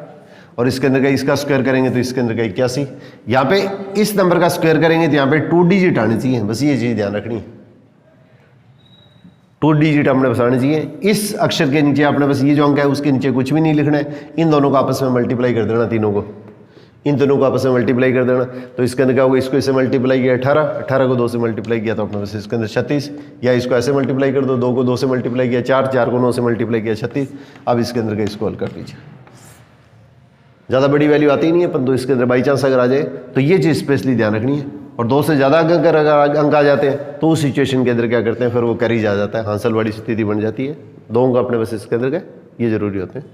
[SPEAKER 1] और इसके अंदर का इसका स्क्वायर करेंगे तो इसके अंदर का 81, यहाँ पे इस नंबर का स्क्वायर करेंगे तो यहाँ पे 2 डिजिट आनी चाहिए, बस ये चीज़ ध्यान रखनी है, 2 डिजिट हमने बस आनी चाहिए। इस अक्षर के नीचे आपने बस ये जो अंक है उसके नीचे कुछ भी नहीं लिखना है, इन दोनों को आपस में मल्टीप्लाई कर देना, तीनों को इन दोनों को आपस में मल्टीप्लाई कर देना, तो इसके अंदर क्या होगा इसको इससे मल्टीप्लाई किया 18 को 2 से मल्टीप्लाई किया तो अपने बस इसके अंदर 36, या इसको ऐसे मल्टीप्लाई कर दो, 2 को 2 से मल्टीप्लाई किया 4 को 9 से मल्टीप्लाई किया 36, अब इसके अंदर का इसको हल कर दीजिए। ज़्यादा बड़ी वैल्यू आती ही नहीं है, परंतु इसके अंदर बाई चांस अगर आ जाए तो ये चीज़ स्पेशली ध्यान रखनी है, और 2 से ज़्यादा अगर अंक आ जाते हैं तो उस सिचुएशन के अंदर क्या करते हैं फिर वो कैरी जा जाता है, हासिल वाली स्थिति बन जाती है, 2 अंक अपने बस इसके अंदर का ये जरूरी होते हैं।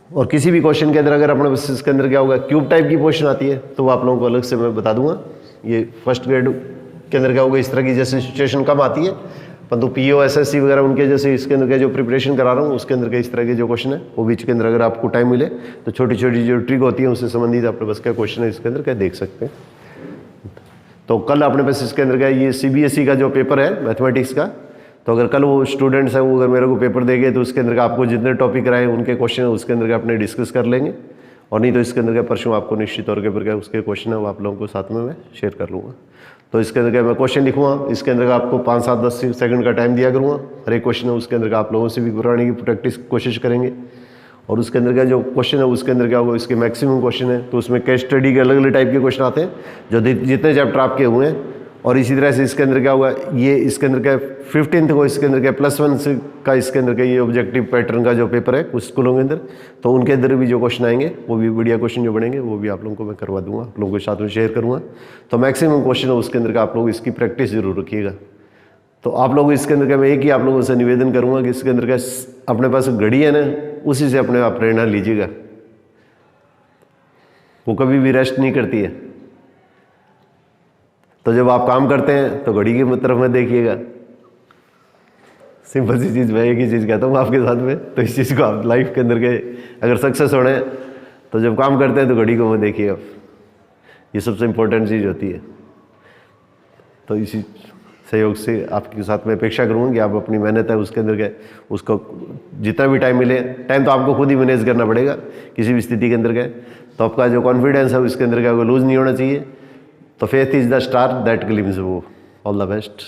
[SPEAKER 1] और किसी भी क्वेश्चन के अंदर अगर अपने बस इसके अंदर क्या होगा क्यूब टाइप की क्वेश्चन आती है तो वो आप लोगों को अलग से मैं बता दूंगा, ये फर्स्ट ग्रेड के अंदर क्या होगा इस तरह की जैसे सिचुएशन कम आती है, परंतु PO SSC वगैरह उनके जैसे इसके अंदर का जो प्रिपरेशन करा रहा हूँ उसके अंदर के इस तरह के जो क्वेश्चन है वो बीच के अंदर अगर आपको टाइम मिले तो छोटी छोटी जो ट्रिक होती है उससे संबंधित अपने पास क्या क्वेश्चन है इसके अंदर क्या देख सकते हैं। तो कल अपने पास इसके अंदर का ये CBSE का जो पेपर है मैथमेटिक्स का, तो अगर कल वो स्टूडेंट्स हैं वो अगर मेरे को पेपर देंगे तो उसके अंदर का आपको जितने टॉपिक रहे उनके क्वेश्चन है उसके अंदर का अपने डिस्कस कर लेंगे, और नहीं तो इसके अंदर का परसों आपको निश्चित तौर के ऊपर क्या उसके क्वेश्चन है वो आप लोगों को साथ में मैं शेयर कर लूँगा। तो इसके अंदर का मैं क्वेश्चन लिखूँगा, इसके अंदर का आपको 5, 7, 10 सेकंड का टाइम दिया करूँगा, हर एक क्वेश्चन है उसके अंदर का आप लोगों से भी कराने की प्रैक्टिस कोशिश करेंगे। और उसके अंदर का जो क्वेश्चन है उसके अंदर क्या होगा, इसके मैक्सिमम क्वेश्चन है तो उसमें केस स्टडी के अलग अलग टाइप के क्वेश्चन आते हैं जो जितने चैप्टर आपके हुए हैं। और इसी तरह से इसके अंदर क्या होगा, ये इसके अंदर का 15th को इसके अंदर क्या +1 का इसके अंदर का ये ऑब्जेक्टिव पैटर्न का जो पेपर है कुछ स्कूलों के अंदर, तो उनके अंदर भी जो क्वेश्चन आएंगे वो भी बढ़िया क्वेश्चन जो बनेंगे वो भी आप लोगों को मैं करवा दूंगा, आप लोगों के साथ में शेयर करूँगा। तो मैक्सिमम क्वेश्चन है उसके अंदर का आप लोग इसकी प्रैक्टिस जरूर रखिएगा। तो आप लोग इसके अंदर का मैं एक ही आप लोगों से निवेदन करूँगा कि इसके अंदर का अपने पास घड़ी है ना उसी से अपने आप प्रेरणा लीजिएगा, वो कभी भी रेस्ट नहीं करती है। तो जब आप काम करते हैं तो घड़ी की तरफ मत देखिएगा, सिंपल सी चीज़, मैं एक ही चीज़ कहता हूँ आपके साथ में। तो इस चीज़ को आप लाइफ के अंदर के अगर सक्सेस होने हैं तो जब काम करते हैं तो घड़ी को मत देखिए आप, ये सबसे इम्पोर्टेंट चीज़ होती है। तो इसी सहयोग से आपके साथ में अपेक्षा करूँगा कि आप अपनी मेहनत है उसके अंदर के उसको जितना भी टाइम मिले, टाइम तो आपको खुद ही मैनेज करना पड़ेगा किसी भी स्थिति के अंदर के, तो आपका जो कॉन्फिडेंस है उसके अंदर का वो लूज़ नहीं होना चाहिए। तो faith is the star that glimpse वो। All the best.